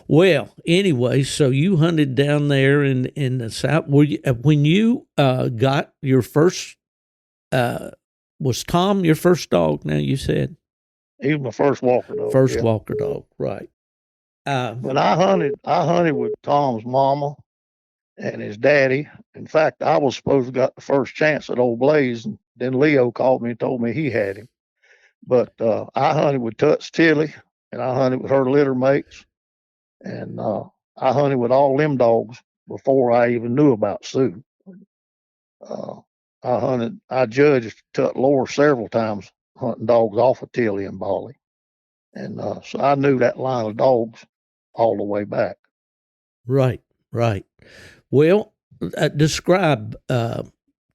well, anyway, so you hunted down there in the South. Were you, when you got your first? Was Tom your first dog? Now you said he was my first walker dog. Walker dog, right? When I hunted with Tom's mama and his daddy. In fact, I was supposed to got the first chance at Old Blaze, and then Leo called me and told me he had him. But I hunted with Toots Tilly, and I hunted with her litter mates. And I hunted with all them dogs before I even knew about Sue. Uh, I judged Tut Lore several times hunting dogs off of Tilly and Bali. And so I knew that line of dogs all the way back. Right, right. Well, describe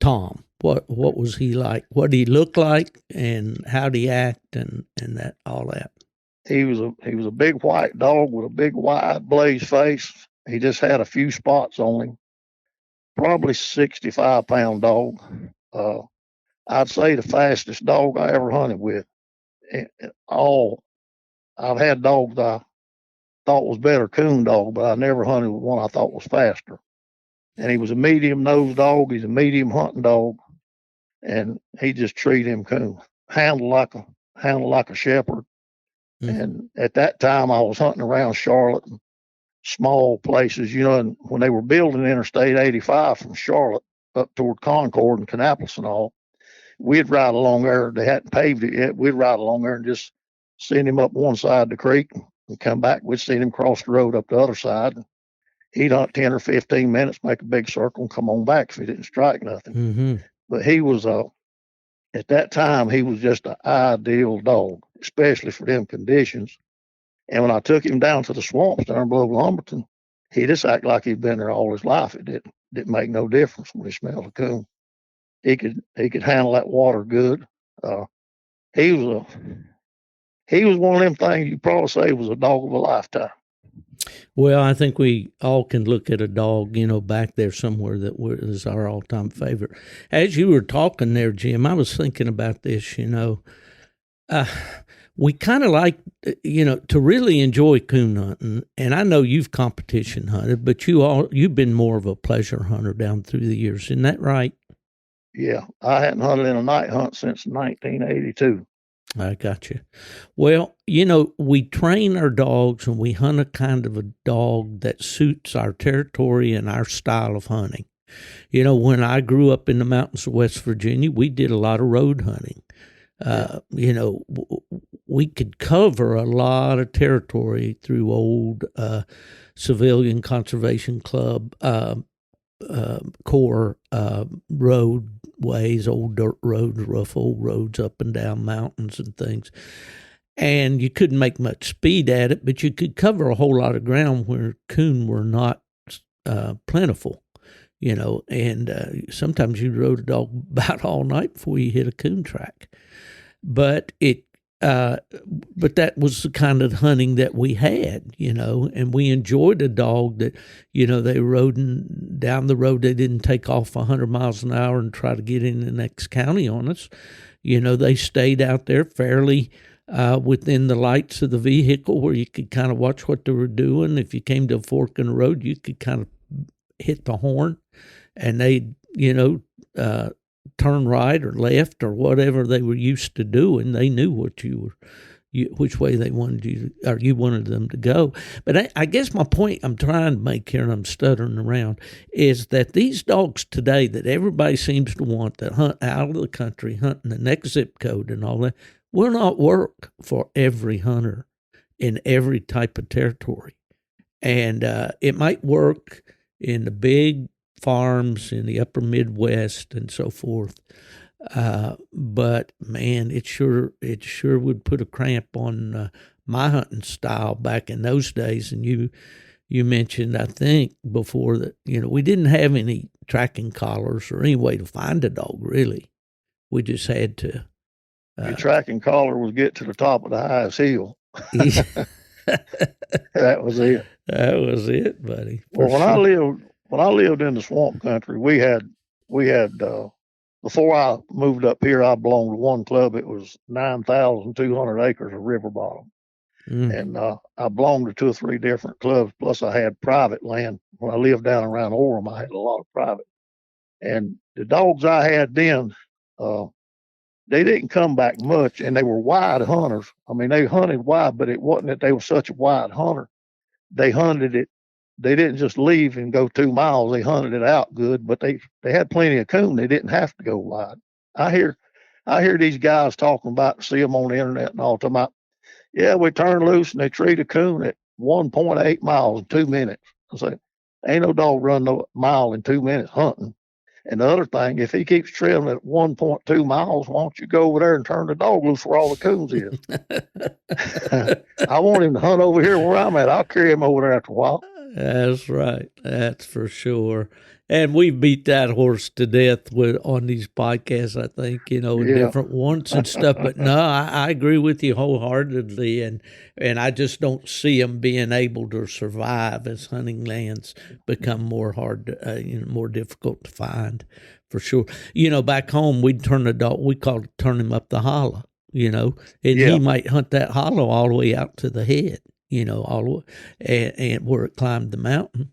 Tom. What was he like? What did he look like, and how did he act, and that all that? He was a big white dog with a big wide blazed face. He just had a few spots on him. Probably 65-pound dog. I'd say the fastest dog I ever hunted with. I've had dogs I thought was better coon dog, but I never hunted with one I thought was faster. And he was a medium nosed dog. He's a medium hunting dog, and he just treated him coon, handled like a shepherd. And at that time, I was hunting around Charlotte and small places, and when they were building Interstate 85 from Charlotte up toward Concord and Kannapolis and all, we'd ride along there. They hadn't paved it yet. We'd ride along there and just send him up one side of the creek and come back. We'd send him cross the road up the other side. He'd hunt 10 or 15 minutes, make a big circle, and come on back if he didn't strike nothing. Mm-hmm. But he was, at that time, he was just an ideal dog, especially for them conditions. And when I took him down to the swamps down below Lumberton, he just acted like he'd been there all his life. It didn't make no difference when he smelled a coon. He could handle that water good. He was one of them things you probably say was a dog of a lifetime. Well, I think we all can look at a dog, back there somewhere that was our all-time favorite. As you were talking there, Jim, I was thinking about this, we kind of like, to really enjoy coon hunting. And I know you've competition hunted, but you've been more of a pleasure hunter down through the years. Isn't that right? Yeah, I hadn't hunted in a night hunt since 1982. I got you. Well, we train our dogs and we hunt a kind of a dog that suits our territory and our style of hunting. When I grew up in the mountains of West Virginia, we did a lot of road hunting. We could cover a lot of territory through old civilian conservation club core roadways, old dirt roads, rough old roads up and down mountains and things. And you couldn't make much speed at it, but you could cover a whole lot of ground where coon were not plentiful, and sometimes you rode a dog about all night before you hit a coon track. But but that was the kind of hunting that we had, and we enjoyed a dog that, they rode down the road. They didn't take off 100 miles an hour and try to get in the next county on us. They stayed out there fairly within the lights of the vehicle where you could kind of watch what they were doing. If you came to a fork in the road, you could kind of hit the horn and they'd, turn right or left or whatever they were used to doing. They knew what which way they wanted you, or you wanted them to go. But I guess my point I'm trying to make here, and I'm stuttering around, is that these dogs today that everybody seems to want, that hunt out of the country, hunting the next zip code and all that, will not work for every hunter in every type of territory. And it might work in the big farms in the upper Midwest and so forth. But man, it sure would put a cramp on my hunting style back in those days. And you mentioned, I think, before that, we didn't have any tracking collars or any way to find a dog, really. We just had to. Your tracking collar was get to the top of the highest hill. That was it. That was it, buddy. Well, when I lived in the swamp country, we had before I moved up here, I belonged to one club. It was 9,200 acres of river bottom. And I belonged to 2 or 3 different clubs. Plus I had private land. When I lived down around Orem, I had a lot of private. And the dogs I had then, they didn't come back much, and they were wide hunters. I mean, they hunted wide, but it wasn't that they were such a wide hunter. They hunted it. They didn't just leave and go 2 miles. They hunted it out good, but they had plenty of coon. They didn't have to go wide. I hear these guys talking about, see them on the internet and all, talking about, yeah, we turn loose and they treat a coon at 1.8 miles in 2 minutes. I said, ain't no dog run no mile in 2 minutes hunting. And the other thing, if he keeps trailing at 1.2 miles, why don't you go over there and turn the dog loose where all the coons is? I want him to hunt over here where I'm at. I'll carry him over there after a while. That's right. That's for sure. And we beat that horse to death on these podcasts, I think, different ones and stuff. But no, I agree with you wholeheartedly. And I just don't see them being able to survive as hunting lands become more more difficult to find, for sure. Back home, we'd turn the dog, we called it turn him up the hollow, and he might hunt that hollow all the way out to the head, all the way, and where it climbed the mountain.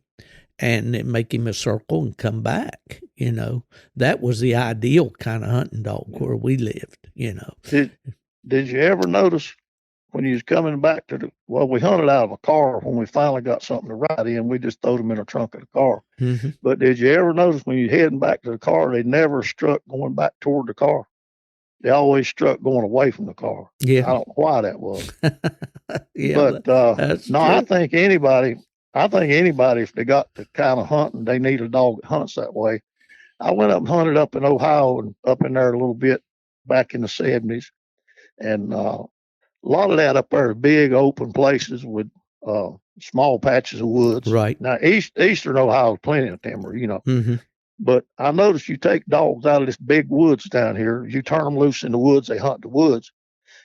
And then make him a circle and come back. That was the ideal kind of hunting dog where we lived. Did you ever notice when you was coming back we hunted out of a car when we finally got something to ride in, we just throwed them in the trunk of the car. Mm-hmm. But did you ever notice when you're heading back to the car, they never struck going back toward the car? They always struck going away from the car. Yeah. I don't know why that was. Yeah, but that's no, true. I think anybody, if they got the kind of hunting, they need a dog that hunts that way. I went up and hunted up in Ohio and up in there a little bit back in the 70s. And a lot of that up there is big open places with small patches of woods. Right. Now, eastern Ohio is plenty of timber, Mm-hmm. But I noticed you take dogs out of this big woods down here, you turn them loose in the woods, they hunt the woods.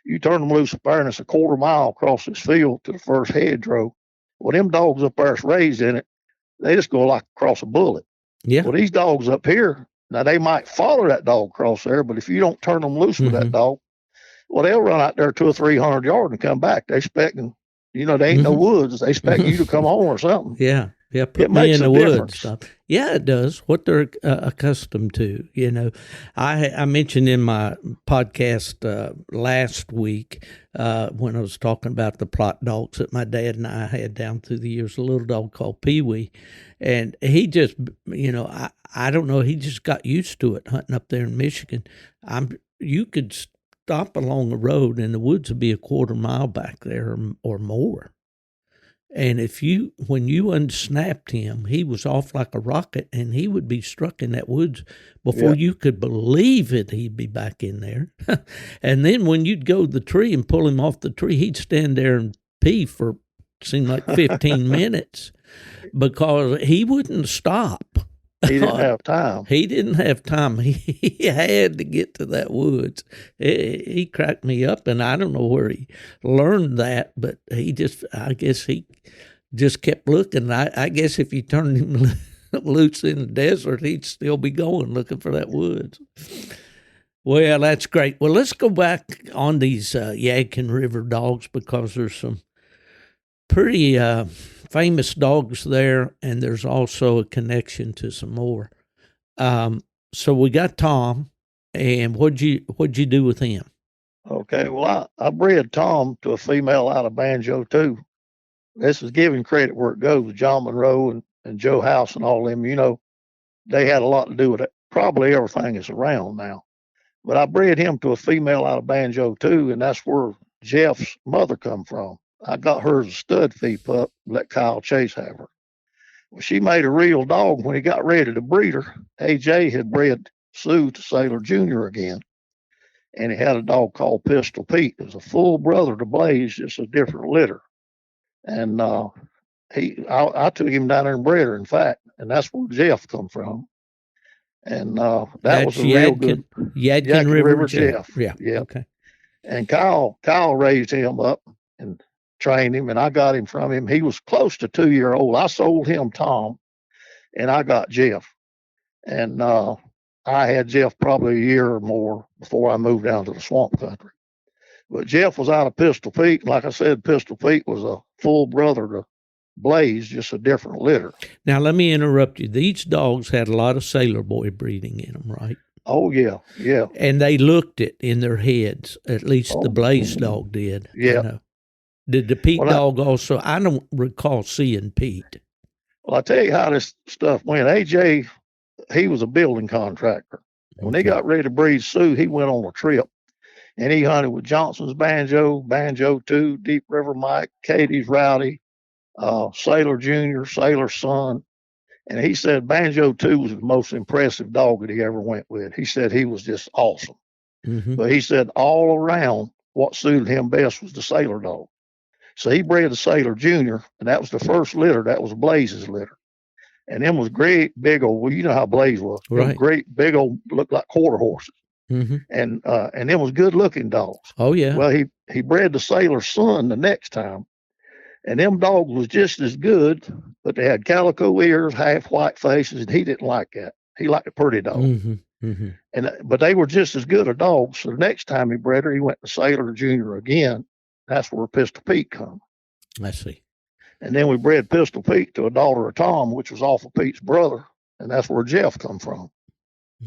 You turn them loose up there, and it's a quarter mile across this field to the first hedgerow. Well, them dogs up there that's raised in it, they just go like across a bullet. Yeah. Well, these dogs up here, now they might follow that dog across there, but if you don't turn them loose with that dog, well, they'll run out there 200 or 300 yards and come back. They expecting, they ain't no woods. They expect you to come home or something. Yeah. Yeah, put it me makes in a the difference. woods. Stuff. Yeah, it does. What they're accustomed to, I mentioned in my podcast last week when I was talking about the plot dogs that my dad and I had down through the years, a little dog called Pee Wee, and he just, I don't know, he just got used to it hunting up there in Michigan. You could stop along the road and the woods would be a quarter mile back there or more. And when you unsnapped him, he was off like a rocket, and he would be struck in that woods before you could believe it. He'd be back in there. And then when you'd go to the tree and pull him off the tree, he'd stand there and pee for, seemed like 15 minutes because he wouldn't stop. He didn't have time. He didn't have time. He had to get to that woods. He cracked me up, and I don't know where he learned that, but I guess he just kept looking. I guess if you turned him loose in the desert, he'd still be going looking for that woods. Well, that's great. Well, let's go back on these Yadkin River dogs because there's some pretty famous dogs there, and there's also a connection to some more. So we got Tom, and what'd you do with him? Okay, well, I bred Tom to a female out of Banjo too. This is giving credit where it goes. John Monroe and Joe House and all them, they had a lot to do with it. Probably everything is around now. But I bred him to a female out of Banjo too, and that's where Jeff's mother come from. I got her as a stud fee pup, let Kyle Chase have her. Well, she made a real dog when he got ready to breed her. AJ had bred Sue to Sailor Jr. again, and he had a dog called Pistol Pete. It was a full brother to Blaze, just a different litter. And I took him down there and bred her, in fact, and that's where Jeff come from. And that was a real good Yadkin River Jeff. Yeah. Okay. And Kyle raised him up and trained him, and I got him from him. He was close to 2-year-old. I sold him Tom, and I got Jeff. And I had Jeff probably a year or more before I moved down to the swamp country. But Jeff was out of Pistol Pete. Like I said, Pistol Pete was a full brother to Blaze, just a different litter. Now, let me interrupt you. These dogs had a lot of Sailor Boy breeding in them, right? Oh, yeah. And they looked it in their heads. At least the Blaze dog did. Yeah. Did the Pete dog also? I don't recall seeing Pete. Well, I tell you how this stuff went. AJ, he was a building contractor. When they got ready to breed Sue, he went on a trip. And he hunted with Johnson's Banjo, Banjo 2, Deep River Mike, Katie's Rowdy, Sailor Junior, Sailor Son. And he said Banjo 2 was the most impressive dog that he ever went with. He said he was just awesome. Mm-hmm. But he said all around, what suited him best was the Sailor dog. So he bred the Sailor Junior, and that was the first litter. That was Blaze's litter. And them was great, big old, well, you know how Blaze was. Them Right. great, big old, looked like quarter horses. Mm-hmm. And them was good looking dogs. Oh, yeah. Well, he bred the Sailor Son the next time. And them dogs was just as good, but they had calico ears, half white faces, and he didn't like that. He liked a pretty dog. Mm-hmm. Mm-hmm. But they were just as good a dog. So the next time he bred her, he went to Sailor Junior again. That's where Pistol Pete come. I see. And then we bred Pistol Pete to a daughter of Tom, which was off of Pete's brother, and that's where Jeff come from.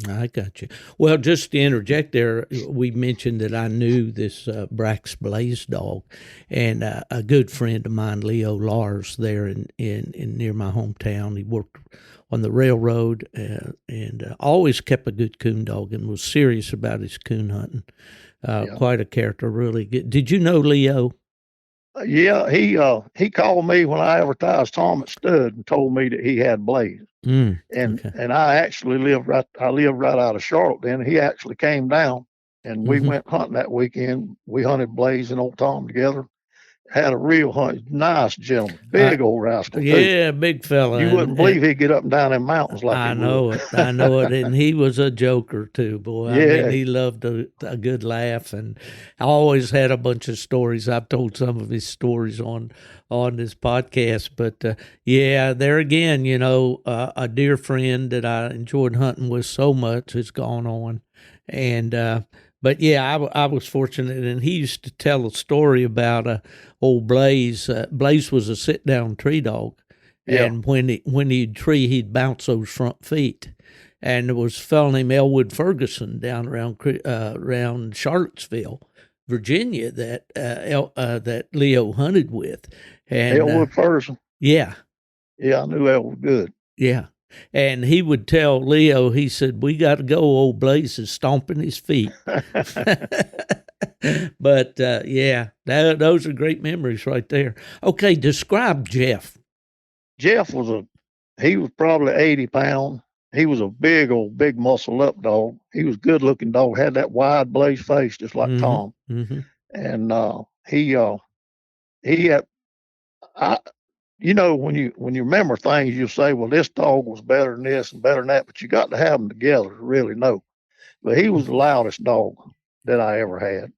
I got you. Well, just to interject there, we mentioned that I knew this Brax Blaze dog, and a good friend of mine, Leo Lars, there in near my hometown. He worked on the railroad and always kept a good coon dog and was serious about his coon hunting. Quite a character, really good. Did you know Leo? Yeah, he called me when I advertised Tom at Stud and told me that he had Blaze. And I actually lived right out of Charlotte then. He actually came down and we went hunting that weekend. We hunted Blaze and old Tom together. Had a real hunt. Nice gentleman. Big old rascal. Yeah, big fella. You wouldn't believe he'd get up and down them mountains like I know it. I know it. And he was a joker too, boy. Yeah. I mean, he loved a good laugh, and I always had a bunch of stories. I've told some of his stories on this podcast, but yeah, there again, you know, a dear friend that I enjoyed hunting with so much has gone on, and but yeah, I was fortunate, and he used to tell a story about old Blaze. Blaze was a sit-down tree dog, and when he'd tree, he'd bounce those front feet. And there was a fellow named Elwood Ferguson down around Charlottesville, Virginia, that Leo hunted with. And Elwood Ferguson. Yeah. Yeah, I knew Elwood good. Yeah. And he would tell Leo, he said, "We got to go. Old Blaze is stomping his feet." But yeah, those are great memories right there. Okay, describe Jeff. Jeff he was probably 80 pounds. He was a big muscle up dog. He was a good looking dog, had that wide Blaze face just like Tom. Mm-hmm. And he had, you know, when you remember things, you'll say, well, this dog was better than this and better than that, but you got to have them together to really know. But he was the loudest dog that I ever had.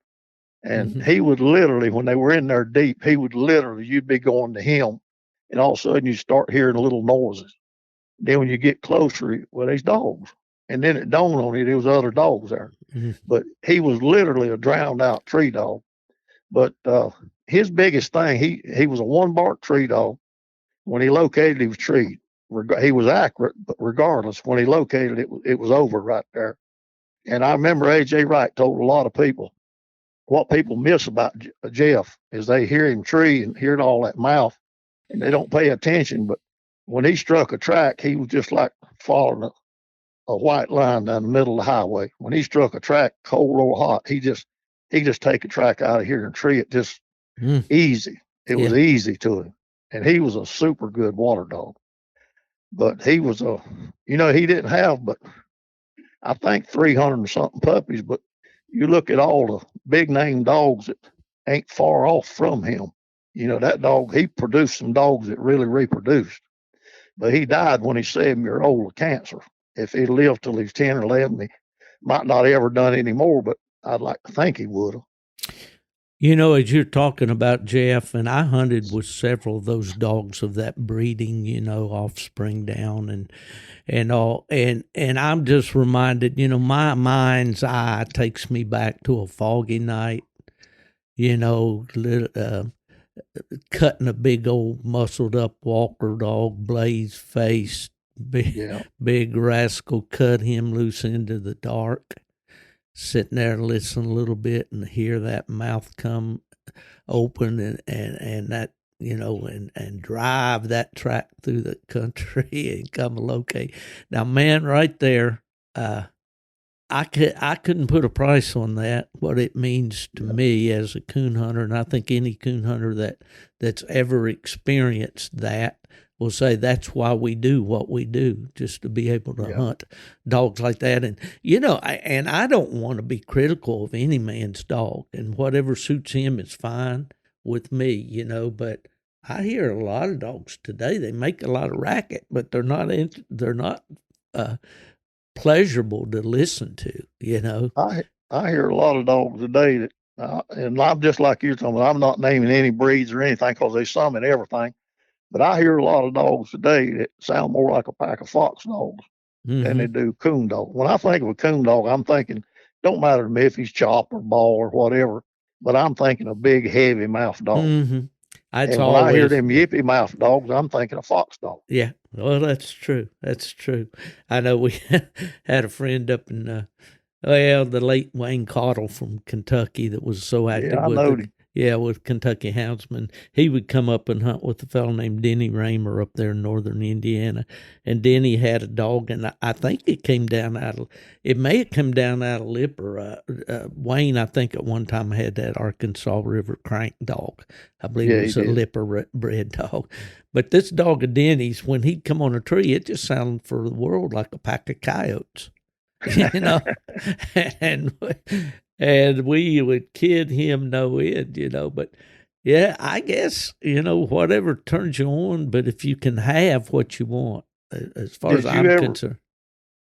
And he would literally, when they were in there deep, you'd be going to him, and all of a sudden you start hearing little noises. Then when you get closer, well, there's dogs. And then it dawned on you there was other dogs there. Mm-hmm. But he was literally a drowned out tree dog. But his biggest thing, he was a one bark tree dog. When he located, he was treed. He was accurate, but regardless, when he located, it was over right there. And I remember A.J. Wright told a lot of people, what people miss about Jeff is they hear him tree and hear all that mouth, and they don't pay attention. But when he struck a track, he was just like following a white line down the middle of the highway. When he struck a track, cold or hot, he just take a track out of here and tree it just easy. It was easy to him. And he was a super good water dog. But he was he didn't have but I think 300 and something puppies. But you look at all the big name dogs that ain't far off from him. You know, that dog, he produced some dogs that really reproduced. But he died when he's 7-year-old of cancer. If he'd lived till he's 10 or 11, he might not have ever done any more, but I'd like to think he would have. You know, as you're talking about Jeff, and I hunted with several of those dogs of that breeding, you know, offspring down and all, and I'm just reminded, you know, my mind's eye takes me back to a foggy night, you know, cutting a big old muscled up walker dog, Blaze face, big rascal, cut him loose into the dark. Sitting there and listen a little bit and hear that mouth come open and that, you know, and drive that track through the country and come locate. Now, man, right there, I couldn't put a price on that, what it means to me as a coon hunter, and I think any coon hunter that's ever experienced that will say that's why we do what we do, just to be able to hunt dogs like that. And I don't want to be critical of any man's dog, and whatever suits him is fine with me, but I hear a lot of dogs today. They make a lot of racket, but they're not pleasurable to listen to. I hear a lot of dogs today that, and I'm just like you're talking about. I'm not naming any breeds or anything because there's some in everything. But I hear a lot of dogs today that sound more like a pack of fox dogs than they do coon dogs. When I think of a coon dog, I'm thinking, don't matter to me if he's chop or ball or whatever, but I'm thinking a big, heavy mouth dog. And when I hear them yippy mouth dogs, I'm thinking a fox dog. Yeah, well, that's true. That's true. I know we had a friend up in, the late Wayne Cottle from Kentucky that was so active with Kentucky Houndsman. He would come up and hunt with a fellow named Denny Raymer up there in northern Indiana. And Denny had a dog, and I think it may have come down out of Lipper. Wayne, I think at one time had that Arkansas River crank dog. I believe it was a Lipper bred dog. But this dog of Denny's, when he'd come on a tree, it just sounded for the world like a pack of coyotes. and we would kid him no end, but yeah, I guess, whatever turns you on, but if you can have what you want, as far as I'm concerned.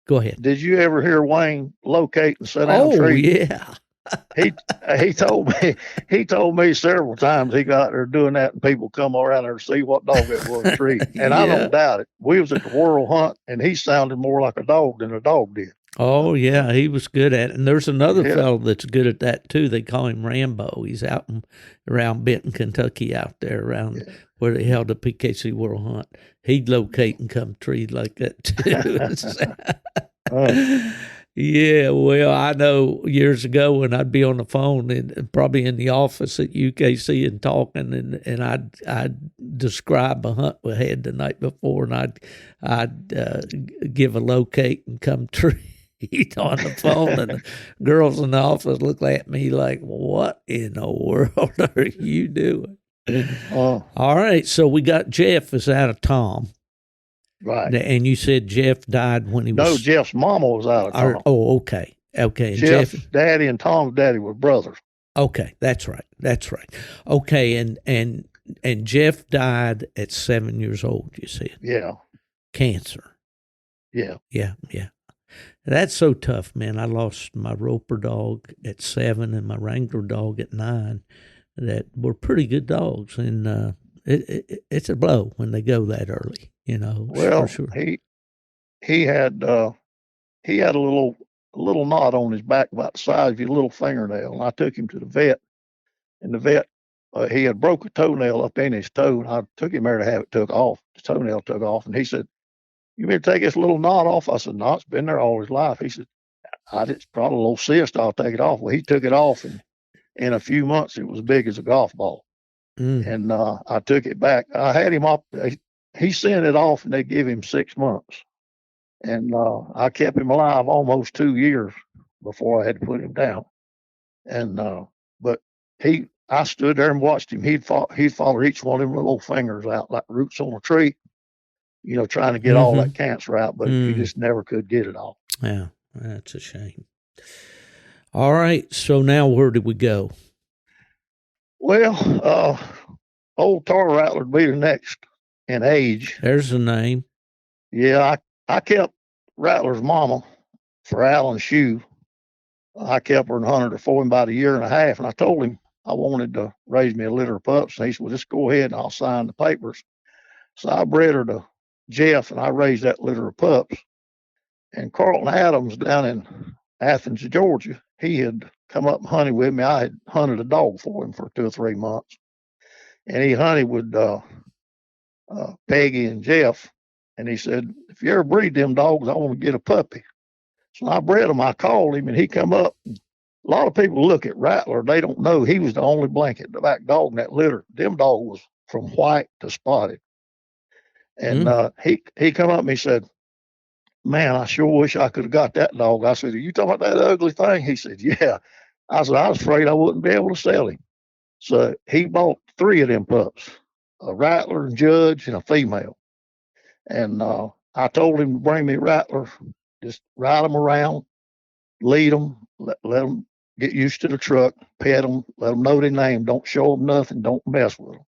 Go ahead. Did you ever hear Wayne locate and sit down tree? Yeah. He told me several times he got there doing that, and people come around there to see what dog it was a tree. And I don't doubt it. We was at the World Hunt, and he sounded more like a dog than a dog did. Oh, yeah, he was good at it. And there's another fellow that's good at that, too. They call him Rambo. He's out around Benton, Kentucky, out there around where they held the PKC World Hunt. He'd locate and come trees like that, too. Yeah, well, I know years ago when I'd be on the phone and probably in the office at UKC and talking, and I'd describe a hunt we had the night before, and I'd give a locate and come treat on the phone, and the girls in the office look at me like, what in the world are you doing? All right, so we got Jeff is out of Tom. Right. And you said Jeff died when he was... No, Jeff's mama was out of Tom. Oh, okay. Okay. And Jeff's daddy and Tom's daddy were brothers. Okay, that's right. Okay, and Jeff died at 7 years old, you said? Yeah. Cancer. Yeah. Yeah. That's so tough, man. I lost my Roper dog at 7 and my Wrangler dog at 9 that were pretty good dogs, and it's a blow when they go that early. Well, for sure. he had a little knot on his back about the size of your little fingernail, and I took him to the vet, and the vet he had broke a toenail up in his toe, and I took him there to have it took off. The toenail took off, and he said, "You mean to take this little knot off?" I said, "No, it's been there all his life." He said, "It's probably a little cyst. I'll take it off." Well, he took it off, and in a few months, it was as big as a golf ball. And I took it back. I had him up. He sent it off, and they give him 6 months. And I kept him alive almost 2 years before I had to put him down. And but I stood there and watched him. He'd follow each one of them little fingers out like roots on a tree, trying to get all that cancer out, but he just never could get it off. Yeah, that's a shame. All right, so now where do we go? Well, old Tar Rattler would be the next in age. There's the name. Yeah, I kept Rattler's mama for Alan Shoe. I kept her and hunted her for him about a year and a half, and I told him I wanted to raise me a litter of pups. And he said, "Well, just go ahead and I'll sign the papers." So I bred her to Jeff, and I raised that litter of pups. And Carlton Adams down in Athens, Georgia, he had come up and hunted with me. I had hunted a dog for him for 2 or 3 months. And he hunted with Peggy and Jeff. And he said, "If you ever breed them dogs, I want to get a puppy." So I bred him. I called him, and he come up. A lot of people look at Rattler. They don't know he was the only blanket the back dog in that litter. Them dog was from white to spotted. And he come up and he said, man, I sure wish I could have got that dog. I said, are you talking about that ugly thing? He said, yeah. I said, I was afraid I wouldn't be able to sell him. So he bought 3 of them pups, a Rattler, a Judge, and a female. And I told him to bring me a Rattler, just ride them around, lead them, let them get used to the truck, pet them, let them know their name, don't show them nothing, don't mess with them.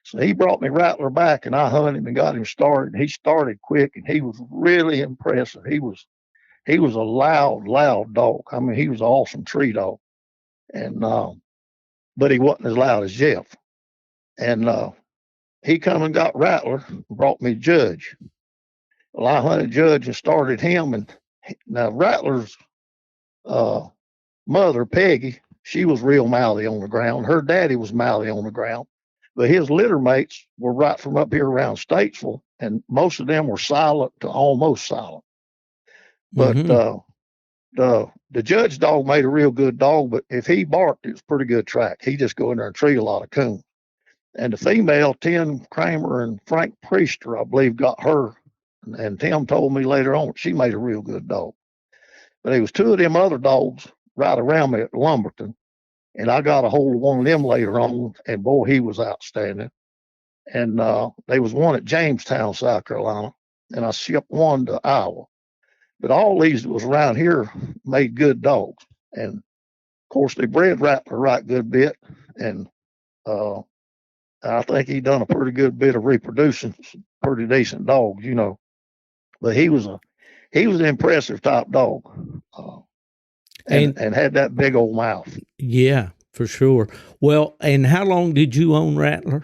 So he brought me Rattler back, and I hunted him and got him started. And he started quick, and he was really impressive. He was a loud dog. I mean, he was an awesome tree dog, and but he wasn't as loud as Jeff. And he come and got Rattler, and brought me Judge. Well, I hunted Judge and started him, and now Rattler's mother, Peggy, she was real mouthy on the ground. Her daddy was mouthy on the ground. But his litter mates were right from up here around Statesville, and most of them were silent to almost silent. But the Judge dog made a real good dog, but if he barked, it was pretty good track. He just go in there and treat a lot of coon. And the female, Tim Kramer and Frank Priester, I believe, got her. And Tim told me later on she made a real good dog. But there was 2 of them other dogs right around me at Lumberton. And I got a hold of one of them later on, and boy, he was outstanding. And there was one at Jamestown, South Carolina, and I shipped one to Iowa. But all these that was around here made good dogs. And of course, they bred Rattler right good bit. And I think he done a pretty good bit of reproducing some pretty decent dogs, you know. But he was an impressive type dog. And had that big old mouth. Yeah, for sure. Well, and how long did you own Rattler?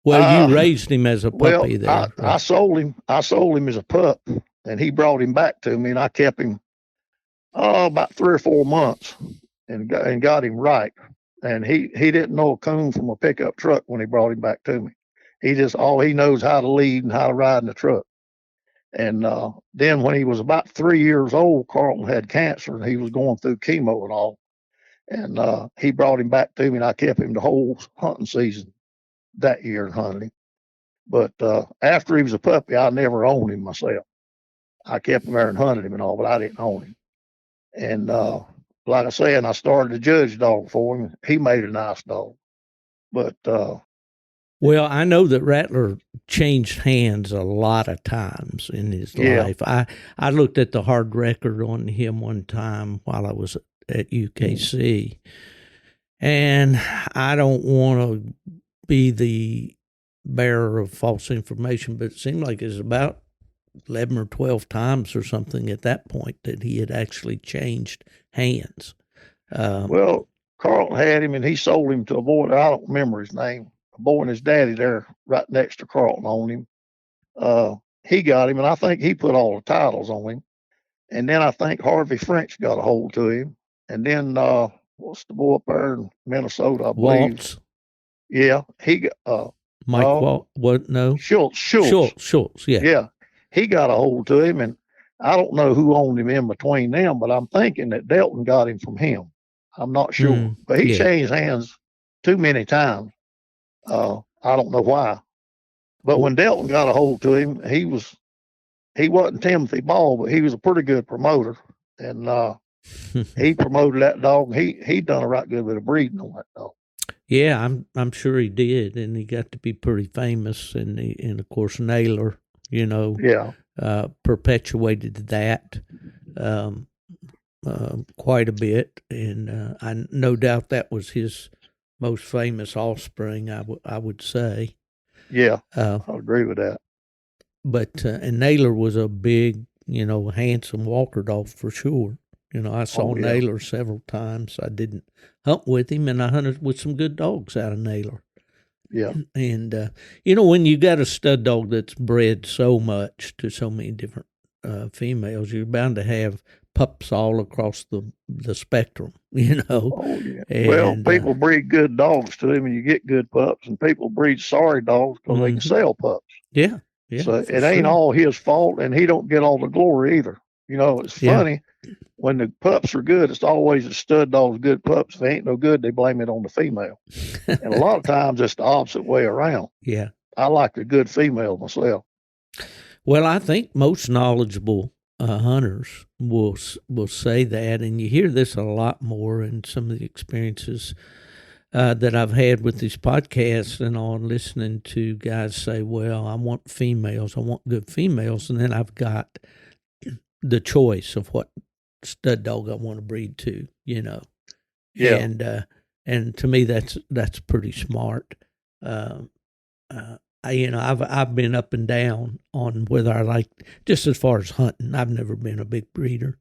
Well, you raised him as a puppy there. Right? I sold him as a pup, and he brought him back to me, and I kept him about 3 or 4 months and got him right. And he didn't know a coon from a pickup truck when he brought him back to me. He knows how to lead and how to ride in the truck. And then when he was about 3 years old, Carlton had cancer, and he was going through chemo and all. And he brought him back to me, and I kept him the whole hunting season that year and hunted him. But after he was a puppy, I never owned him myself. I kept him there and hunted him and all, but I didn't own him. And like I said, I started a Judge dog for him. He made a nice dog. But well, I know that Rattler changed hands a lot of times in his life. I looked at the hard record on him one time while I was at UKC, and I don't want to be the bearer of false information, but it seemed like it was about 11 or 12 times or something at that point that he had actually changed hands. Well, Carlton had him, and he sold him to a boy that I don't remember his name. A boy and his daddy there right next to Carlton owned him. He got him, and I think he put all the titles on him. And then I think Harvey French got a hold to him. And then what's the boy up there in Minnesota, I believe? Waltz. Yeah, he got Mike Waltz. What? No, Schultz. Yeah. Yeah, he got a hold to him, and I don't know who owned him in between them, but I'm thinking that Delton got him from him. I'm not sure, but he changed hands too many times. I don't know why, but when Delton got a hold to him, he wasn't Timothy Ball, but he was a pretty good promoter, and he promoted that dog. He done a right good bit of breeding on that dog. Yeah, I'm sure he did, and he got to be pretty famous, and of course Naylor, perpetuated that quite a bit, and I no doubt that was his most famous offspring, I would say. Yeah, I agree with that. But and Naylor was a big, handsome walker dog for sure. I saw Naylor several times. I didn't hunt with him, and I hunted with some good dogs out of Naylor. Yeah. And, when you got a stud dog that's bred so much to so many different females, you're bound to have pups all across the spectrum, Oh, yeah. And, people breed good dogs to them, and you get good pups, and people breed sorry dogs because they can sell pups. Yeah. So it ain't all his fault, and he don't get all the glory either. It's funny. When the pups are good, it's always the stud dog's good pups. If they ain't no good, they blame it on the female. And a lot of times it's the opposite way around. Yeah. I like the good female myself. Well, I think most knowledgeable hunters will say that, and you hear this a lot more in some of the experiences that I've had with these podcasts and on listening to guys say, "Well, I want females, I want good females," and then I've got the choice of what stud dog I want to breed to, Yeah. and to me that's pretty smart. Um, I've been up and down on whether I like, just as far as hunting. I've never been a big breeder,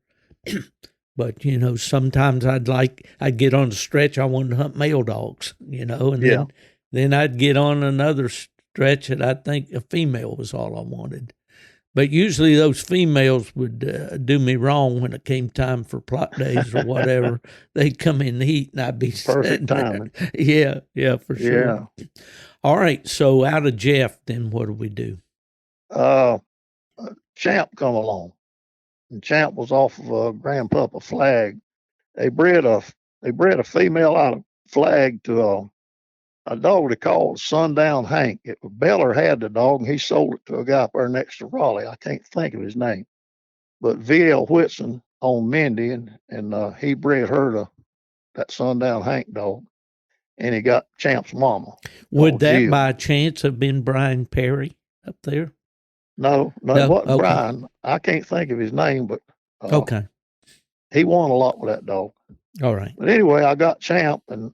but sometimes I'd get on the stretch I wanted to hunt male dogs, and Yeah. then I'd get on another stretch that I'd think a female was all I wanted. But usually those females would do me wrong when it came time for plot days or whatever. They'd come in the heat and I'd be Perfect timing. Yeah, for sure. Yeah. All right, so out of Jeff, then what do we do? Champ come along, and Champ was off of a Grandpapa Flag. They bred a female out of Flag to a dog they called Sundown Hank. Beller had the dog, and he sold it to a guy up there next to Raleigh. I can't think of his name, but V.L. Whitson on Mindy, and he bred her to that Sundown Hank dog, and he got Champ's mama. Would that Jill. by chance have been Brian Perry up there? No, it wasn't okay. Brian. I can't think of his name, but Okay. he won a lot with that dog. All right. But anyway, I got Champ, and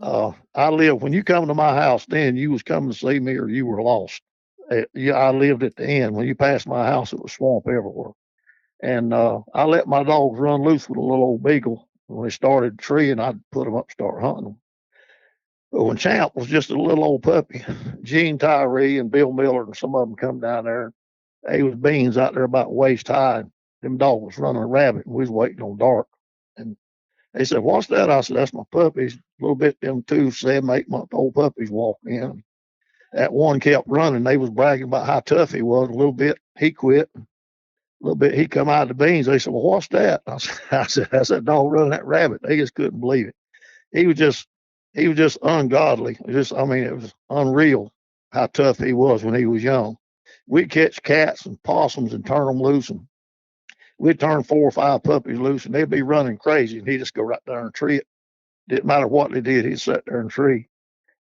I lived, when you come to my house, then you was coming to see me or you were lost. I lived at the end. When you passed my house, it was swamp everywhere. And I let my dogs run loose with a little old beagle. When they started treeing, I'd put them up, start hunting them. But when Champ was just a little old puppy, Gene Tyree and Bill Miller and some of them come down there. They was beans out there about waist high. And them dogs was running a rabbit, and we was waiting on dark. And they said, "What's that?" I said, "That's my puppies." A little bit them 2, 7, 8-month-old puppies walked in. That one kept running. They was bragging about how tough he was. A little bit he quit. A little bit he come out of the beans. They said, "Well, what's that?" I said, "That's that dog running that rabbit." They just couldn't believe it. He was just ungodly. It was unreal how tough he was when he was young. We'd catch cats and possums and turn them loose, and we'd turn 4 or 5 puppies loose, and they'd be running crazy, and he'd just go right there and tree it. Didn't matter what they did, he'd sit there and tree.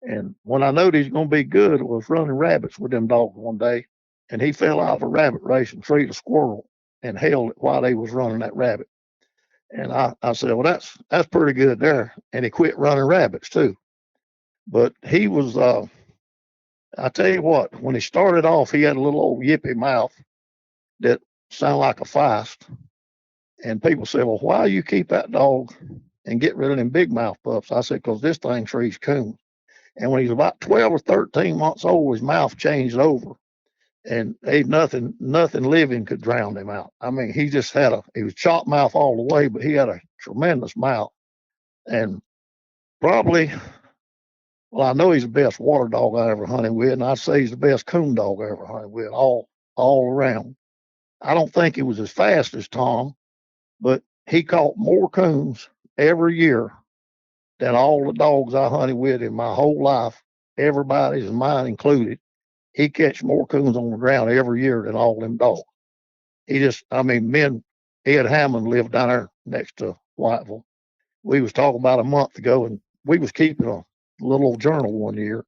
And when I knew he was going to be good, it was running rabbits with them dogs one day, and he fell out of a rabbit race and treed a squirrel and held it while they was running that rabbit. And I said, "Well, that's pretty good there." And he quit running rabbits too. But he was, I tell you what, when he started off, he had a little old yippy mouth that sounded like a feist. And people say, "Well, why you keep that dog and get rid of them big mouth pups?" I said, "Because this thing trees coons." And when he was about 12 or 13 months old, his mouth changed over, and ain't nothing living could drown him out. I mean, he was chopped mouth all the way, but he had a tremendous mouth. And probably, well, I know he's the best water dog I ever hunted with, and I'd say he's the best coon dog I ever hunted with, all around. I don't think he was as fast as Tom, but he caught more coons every year than all the dogs I hunted with in my whole life, everybody's and mine included. He catch more coons on the ground every year than all them dogs. Me and Ed Hammond lived down there next to Whiteville. We was talking about a month ago, and we was keeping a little journal one year.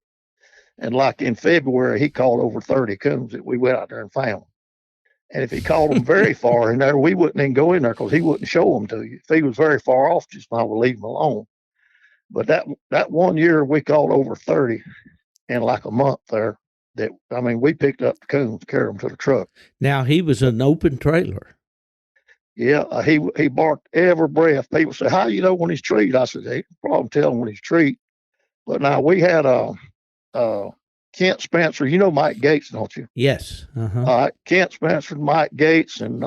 And like in February, he caught over 30 coons that we went out there and found. And if he caught them very far in there, we wouldn't even go in there because he wouldn't show them to you. If he was very far off, just I would leave him alone. But that one year we caught over 30 in like a month there. We picked up the coons, carried them to the truck. Now, he was an open trailer. Yeah, he barked every breath. People say, "How you know when he's treed?" I said, "Hey, probably tell him when he's treed." But now we had Kent Spencer. You know Mike Gates, don't you? Yes. Uh-huh. Kent Spencer, Mike Gates, and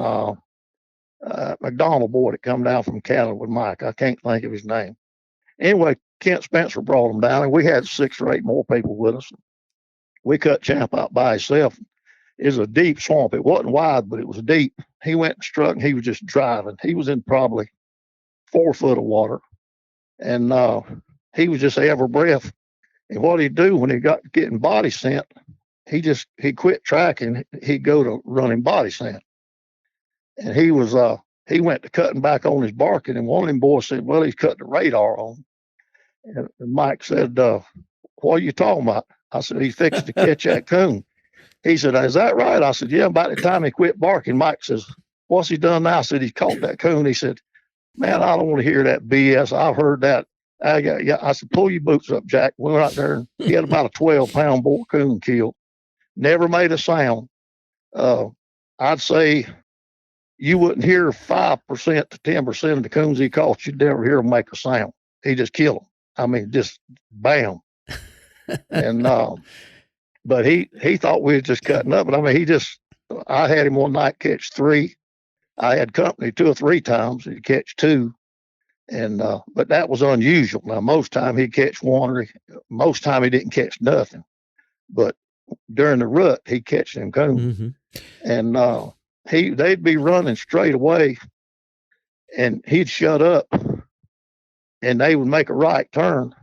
McDonald boy that come down from Canada with Mike. I can't think of his name. Anyway, Kent Spencer brought them down, and we had 6 or 8 more people with us. We cut Champ out by himself. It was a deep swamp. It wasn't wide, but it was deep. He went and struck, and he was just driving. He was in probably 4 foot of water, and he was just every breath. And what he'd do when he got getting body scent, he quit tracking. He'd go to running body scent. And he went to cutting back on his barking. And one of them boys said, well, he's cutting the radar on. And Mike said, what are you talking about? I said, he's fixing to catch that coon. He said, is that right? I said, yeah, about the time he quit barking. Mike says, what's he done now? I said, he's caught that coon. He said, man, I don't want to hear that BS. I've heard that. I said, pull your boots up, Jack. We went out there and he had about a 12-pound bull coon killed. Never made a sound. I'd say you wouldn't hear 5% to 10% of the coons he caught. You'd never hear him make a sound. He just killed them. I mean, just bam. And but he thought we were just cutting up. But I mean, I had him one night catch 3. I had company 2 or 3 times. He'd catch 2. And but that was unusual. Now, most time he'd catch 1, or most time he didn't catch nothing. But during the rut, he'd catch them coons. Mm-hmm. And they'd be running straight away, and he'd shut up, and they would make a right turn,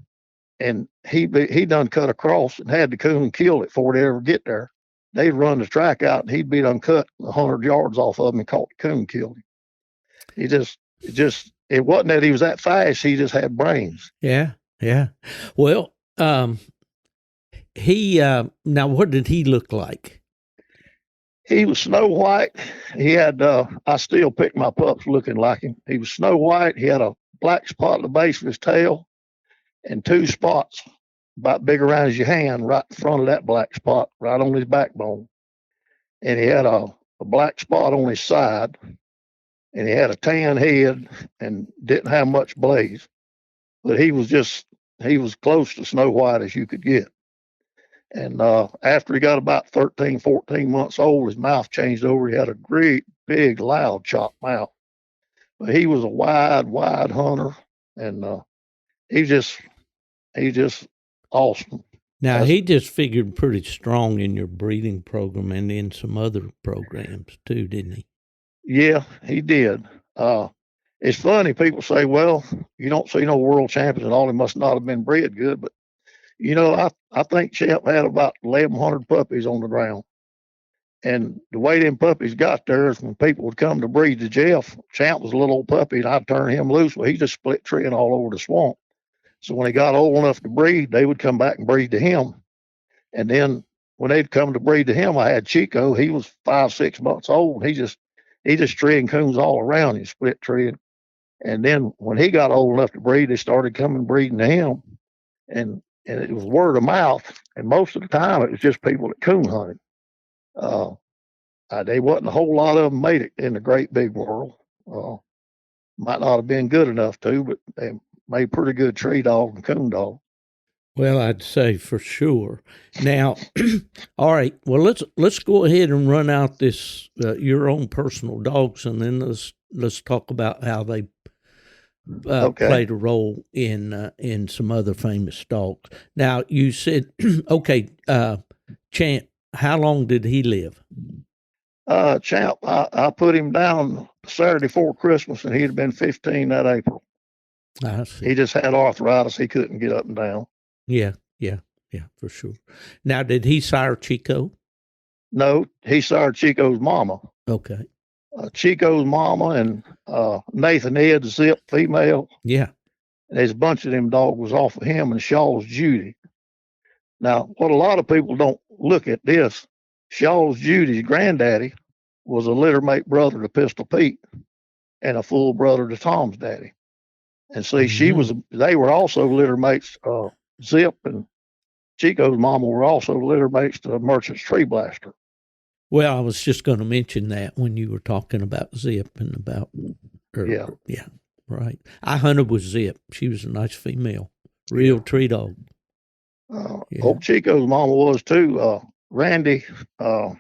and he done cut across and had the coon killed it before they ever get there. They'd run the track out, and he'd be done cut 100 yards off of him and caught the coon, killed him. It wasn't that he was that fast. He just had brains. Yeah. Well, he now what did he look like? He was snow white. He had I still pick my pups looking like him. He was snow white. He had a black spot at the base of his tail and 2 spots about big around as your hand right in front of that black spot, right on his backbone. And he had a black spot on his side, and he had a tan head and didn't have much blaze. But he was close to snow white as you could get. And after he got about 13, 14 months old, his mouth changed over. He had a great, big, loud, chopped mouth. But he was a wide hunter, and he's just awesome. Now, he just figured pretty strong in your breeding program and in some other programs too, didn't he? Yeah, he did. It's funny, people say, well, you don't see no world champions and all, he must not have been bred good. But, I think Champ had about 1,100 puppies on the ground. And the way them puppies got there is when people would come to breed to Jeff, Champ was a little old puppy, and I'd turn him loose. Well, he just split treeing all over the swamp. So when he got old enough to breed, they would come back and breed to him. And then when they'd come to breed to him, I had Chico. He was 5, 6 months old. He just treeing coons all around him, split treeing. And then when he got old enough to breed, they started coming breeding to him. And it was word of mouth. And most of the time, it was just people that coon hunted. They wasn't a whole lot of them made it in the great big world. Might not have been good enough to, but they made pretty good tree dog and coon dog. Well, I'd say for sure. Now, all right. Well, let's go ahead and run out this your own personal dogs, and then let's talk about how they played a role in some other famous dogs. Now, you said, okay, Champ, how long did he live? Champ, I put him down Saturday before Christmas, and he'd have been 15 that April. I see. He just had arthritis. He couldn't get up and down. Yeah, for sure. Now, did he sire Chico? No, he sired Chico's mama. Okay. Chico's mama and Nathan Ed, Zip, female. Yeah. There's a bunch of them dogs was off of him and Shaw's Judy. Now, what a lot of people don't look at this, Shaw's Judy's granddaddy was a littermate brother to Pistol Pete and a full brother to Tom's daddy. And see, they were also littermates. Zip and Chico's mama were also littermates to Merchant's Tree Blaster. Well, I was just going to mention that when you were talking about Zip and about her. Yeah, right. I hunted with Zip. She was a nice female, real tree dog. Old Chico's mama was too. Randy, can't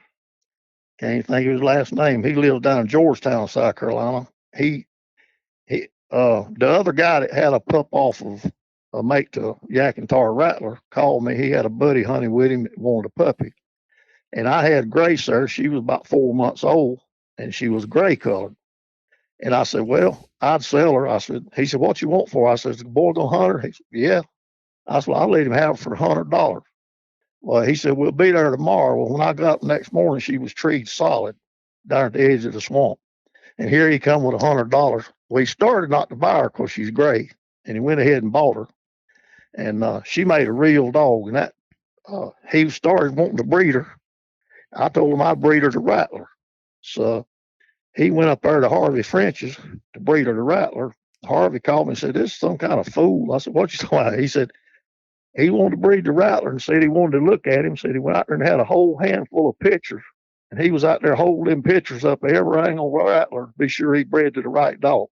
even think of his last name. He lives down in Georgetown, South Carolina. The other guy that had a pup off of a mate to Yak and Tar Rattler called me. He had a buddy hunting with him that wanted a puppy. And I had Grace there. She was about 4 months old, and she was gray colored. And I said, well, I'd sell her. He said, what you want for her? I said, is the boy going to hunt her? He said, yeah. I said, well, I'll let him have her for $100. Well, he said, we'll be there tomorrow. Well, when I got up the next morning, she was treed solid down at the edge of the swamp. And here he come with $100. Well, he started not to buy her because she's gray. And he went ahead and bought her. And she made a real dog. And that he started wanting to breed her. I told him I'd breed her to Rattler. So he went up there to Harvey French's to breed her to Rattler. Harvey called me and said, this is some kind of fool. I said, what you talking about? He said, he wanted to breed the Rattler and said he wanted to look at him. Said he went out there and had a whole handful of pictures. And he was out there holding them pictures up every angle on Rattler to be sure he bred to the right dog.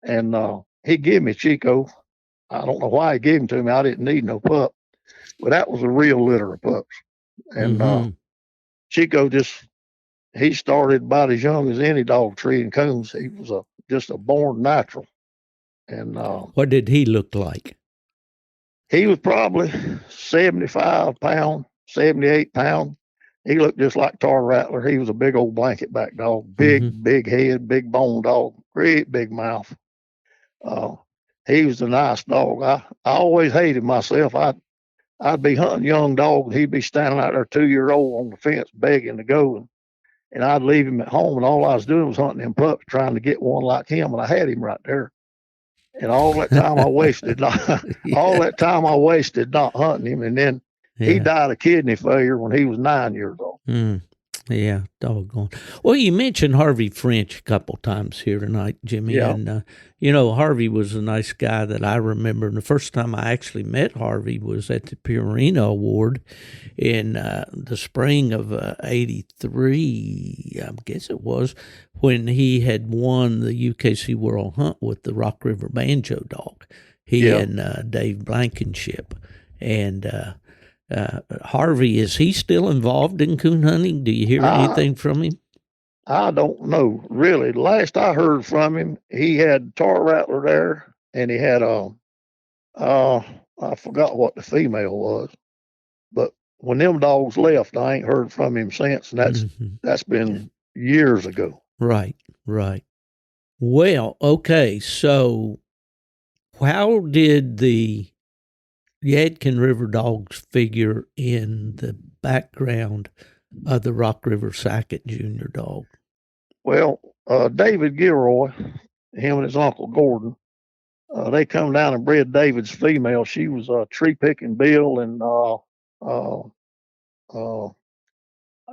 And he gave me Chico. I don't know why he gave him to me. I didn't need no pup. But that was a real litter of pups. And Chico he started about as young as any dog treating coons. He was just a born natural. And what did he look like? He was probably 75 pounds, 78 pounds. He looked just like Tar Rattler. He was a big old blanket back dog, big head, big bone dog, great big mouth. He was a nice dog. I always hated myself. I'd be hunting young dog, and he'd be standing out there 2-year-old on the fence begging to go, and I'd leave him at home, and all I was doing was hunting them pups, trying to get one like him, and I had him right there. And all that time I wasted, not hunting him. And then he died of kidney failure when he was 9 years old. Yeah, doggone. Well, you mentioned Harvey French a couple times here tonight, Jimmy. Yeah. And, Harvey was a nice guy that I remember. And the first time I actually met Harvey was at the Purina Award in the spring of 83, I guess it was, when he had won the UKC World Hunt with the Rock River Banjo dog. He and Dave Blankenship. And Harvey, is he still involved in coon hunting? Do you hear anything from him? I don't know, really. Last I heard from him, he had Tar Rattler there, and he had I forgot what the female was, but when them dogs left, I ain't heard from him since, and that's been years ago. Right. Well, okay, so how did the Yadkin River dogs figure in the background of the Rock River Sackett Jr. dog? Well, David Gilroy, him and his uncle Gordon, they come down and bred David's female. She was tree picking Bill, and I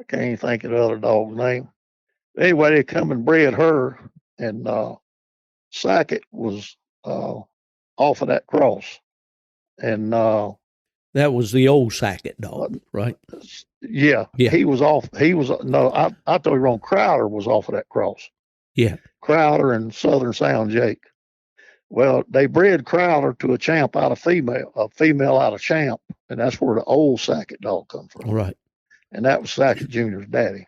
can't even think of the other dog's name. Anyway, they come and bred her, and Sackett was off of that cross. And that was the old Sackett dog, right? Yeah. He was off. I told you wrong. Crowder was off of that cross. Yeah. Crowder and Southern Sound Jake. Well, they bred Crowder to a female out of Champ, and that's where the old Sackett dog comes from. Right. And that was Sackett Jr.'s daddy.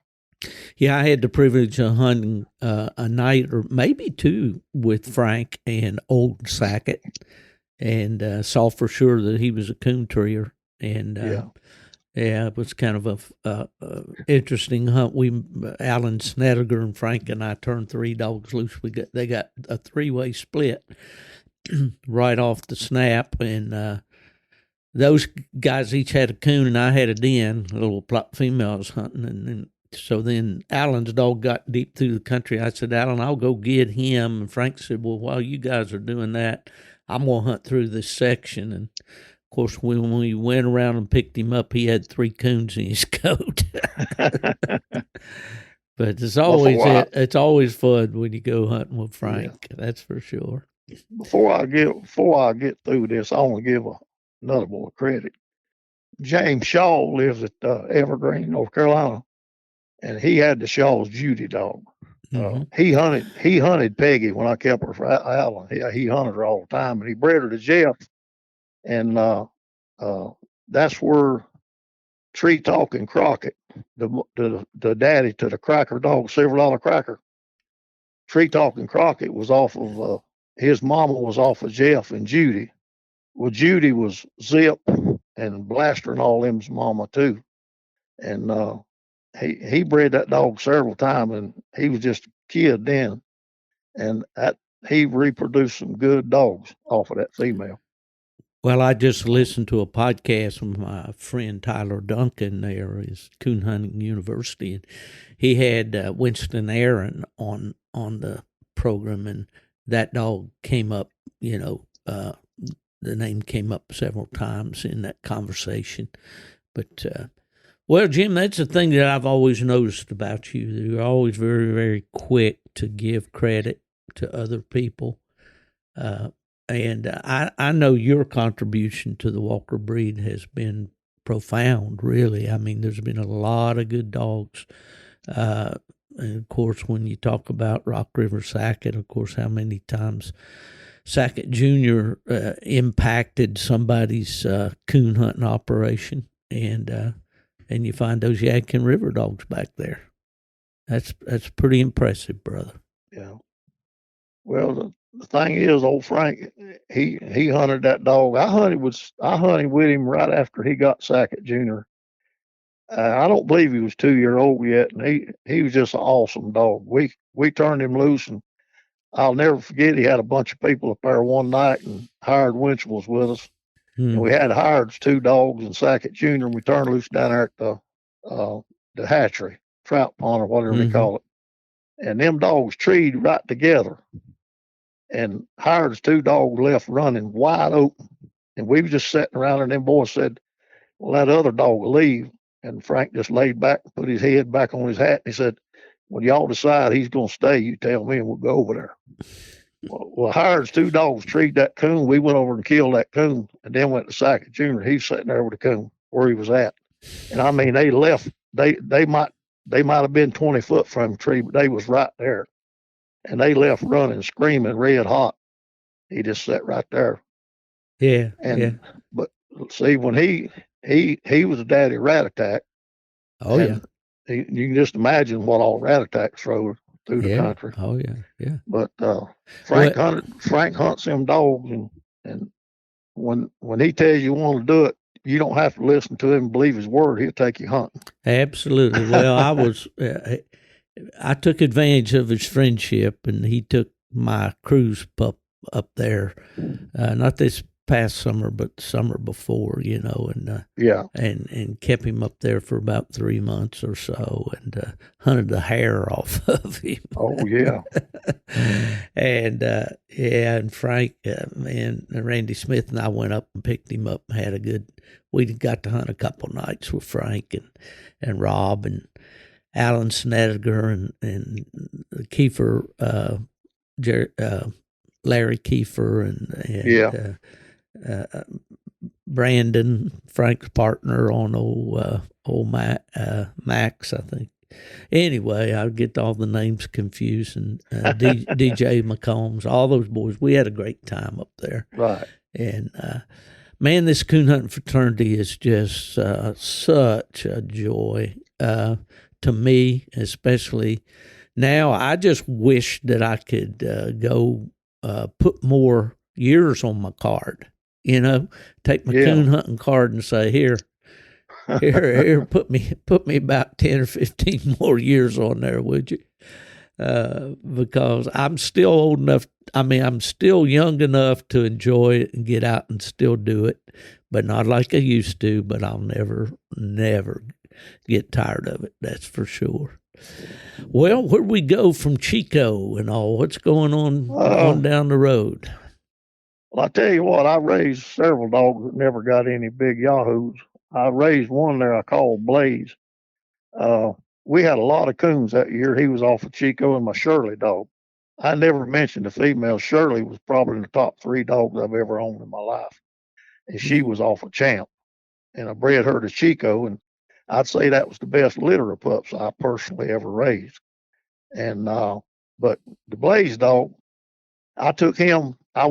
Yeah, I had the privilege of hunting a night or maybe two with Frank and old Sackett, and saw for sure that he was a coon treer. And it was kind of a interesting hunt. Alan Snedeker and Frank and I turned 3 dogs loose. They got a 3-way split right off the snap, and those guys each had a coon, and I had a den, a little female I was hunting, and so then Alan's dog got deep through the country. I said, Alan, I'll go get him. And Frank said, well, while you guys are doing that, I'm going to hunt through this section. And, of course, when we went around and picked him up, he had 3 coons in his coat. But it's always fun when you go hunting with Frank. Yeah. That's for sure. Before I get through this, I want to give another boy credit. James Shaw lives at Evergreen, North Carolina, and he had the Shaw's Judy dog. He hunted Peggy when I kept her for Alan. He hunted her all the time, and he bred her to Jeff. And that's where Tree Talking Crockett, the daddy to the Cracker dog, $7 Cracker. Tree Talking Crockett was off of his mama was off of Jeff and Judy. Well, Judy was Zip and Blaster and all them's mama too. And he bred that dog several times, and he was just a kid then. And he reproduced some good dogs off of that female. Well, I just listened to a podcast with my friend Tyler Duncan. There is Coon Hunting University, and he had Winston Aaron on the program, and that dog came up. The name came up several times in that conversation. But well, Jim, that's the thing that I've always noticed about you. You're always very, very quick to give credit to other people. And I know your contribution to the Walker breed has been profound, really. I mean, there's been a lot of good dogs. And of course, when you talk about Rock River Sackett, of course, how many times Sackett Jr. Impacted somebody's coon hunting operation, and you find those Yadkin River dogs back there. That's pretty impressive, brother. Yeah. Well, the thing is, old Frank, he hunted that dog. I hunted with him right after he got Sackett Jr. I don't believe he was 2 year old yet, and he was just an awesome dog. We turned him loose, and I'll never forget. He had a bunch of people up there one night, and Hired Winchell was with us, and we had Hired's 2 dogs and Sackett Jr. and we turned loose down there at the hatchery, trout pond or whatever they call it, and them dogs treed right together. And Hired's 2 dogs left running wide open. And we were just sitting around, and them boys said, well, that other dog will leave. And Frank just laid back and put his head back on his hat. And he said, when y'all decide he's going to stay, you tell me and we'll go over there. Well, Hired's 2 dogs treed that coon. We went over and killed that coon and then went to Sackett Jr. He's sitting there with the coon where he was at. And I mean, they left. They might have been 20 foot from the tree, but they was right there. And they left running, screaming, red hot. He just sat right there. Yeah. But see, when he was a daddy rat attack. Oh yeah. You can just imagine what all rat attacks through the country. Oh yeah. But Frank hunts them dogs, and when he tells you want to do it, you don't have to listen to him and believe his word. He'll take you hunting. Absolutely. Well, I took advantage of his friendship, and he took my cruise pup up there, not this past summer, but the summer before, and kept him up there for about 3 months or so, and hunted the hair off of him. Oh yeah. and Frank and Randy Smith and I went up and picked him up and had we got to hunt a couple nights with Frank and Rob and Alan Snedeker and Kiefer, Larry Kiefer and Brandon, Frank's partner on old Max, I think. Anyway, I get all the names confused, and DJ McCombs, all those boys. We had a great time up there. Right. And man, this coon hunting fraternity is just such a joy. To me, especially now, I just wish that I could go put more years on my card. Take my coon hunting card and say, here, put me about 10 or 15 more years on there, would you? Because I'm still old enough. I'm still young enough to enjoy it and get out and still do it, but not like I used to. But I'll never get tired of it. That's for sure. Well, where we go from Chico and all? What's going on down the road? Well, I tell you what, I raised several dogs that never got any big yahoos. I raised one there I called Blaze. We had a lot of coons that year. He was off of Chico, and my Shirley dog. I never mentioned the female. Shirley was probably in the top 3 dogs I've ever owned in my life. And she was off of Champ. And I bred her to Chico, and I'd say that was the best litter of pups I personally ever raised. And but the Blaze dog, I took him. I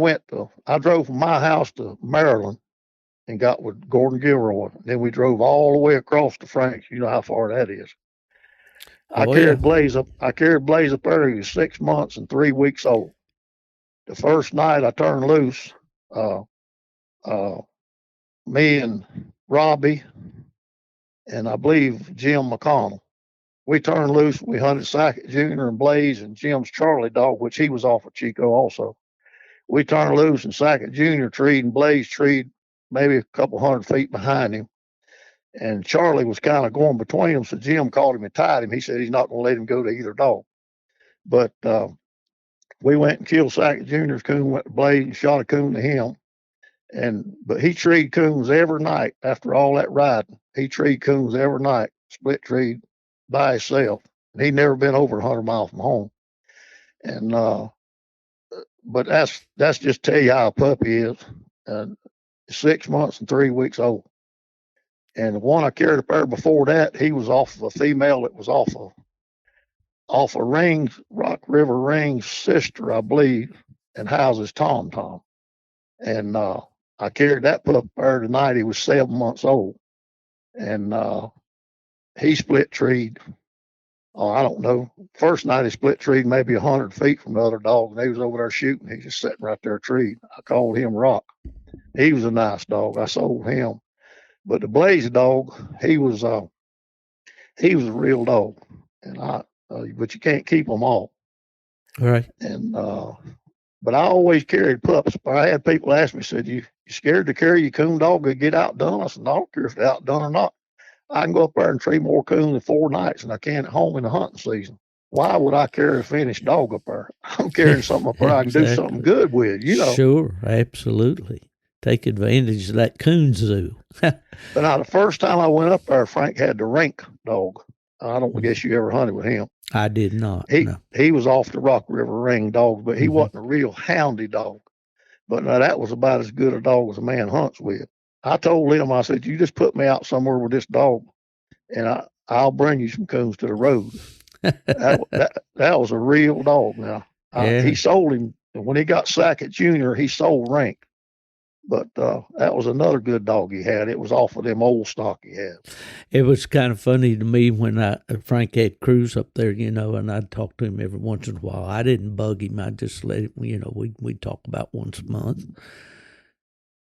drove from my house to Maryland and got with Gordon Gilroy. Then we drove all the way across to Franks. You know how far that is. I carried Blaze up there. He was 6 months and 3 weeks old. The first night I turned loose, me and Robbie and I believe Jim McConnell, we turned loose. We hunted Sackett Jr. and Blaze and Jim's Charlie dog, which he was off of Chico also. We turned loose, and Sackett Jr. treed and Blaze treed maybe a couple 100 feet behind him. And Charlie was kind of going between them. So Jim called him and tied him. He said he's not going to let him go to either dog. But we went and killed Sackett Jr.'s coon, went to Blade and shot a coon to him. But he treed coons every night after all that riding. He treed coons every night, split treed by himself. And he'd never been over 100 miles from home. And but that's just tell you how a puppy is. 6 months and 3 weeks old. And the one I carried up there before that, he was off of a female that was off of Ring's, Rock River Ring's sister, I believe, and houses Tom Tom. And I carried that pup there tonight. He was 7 months old. And he split treed. Oh, I don't know. First night he split treed maybe 100 feet from the other dog, and he was over there shooting. He just sitting right there treed. I called him Rock. He was a nice dog. I sold him. But the Blaze dog, he was a real dog, and but you can't keep them all. Right. And but I always carried pups. I had people ask me, said, "You scared to carry your coon dog to get outdone?" I said, "No, I don't care if they're outdone or not. I can go up there and tree more coon in 4 nights than I can at home in the hunting season. Why would I carry a finished dog up there? I'm carrying something up there I can do something good with, you know." Sure, absolutely. Take advantage of that coon zoo. But now, the first time I went up there, Frank had the Rink dog. I don't guess you ever hunted with him. I did not. He was off the Rock River Ring dogs, but he wasn't a real houndy dog. But now that was about as good a dog as a man hunts with. I told him, I said, "You just put me out somewhere with this dog, and I'll bring you some coons to the road." that was a real dog. Now he sold him when he got Sackett Jr. He sold Rink. But that was another good dog he had. It was off of them old stock he had. It was kind of funny to me when Frank had Cruz up there, you know, and I'd talk to him every once in a while. I didn't bug him. I just let him, you know, we'd talk about once a month.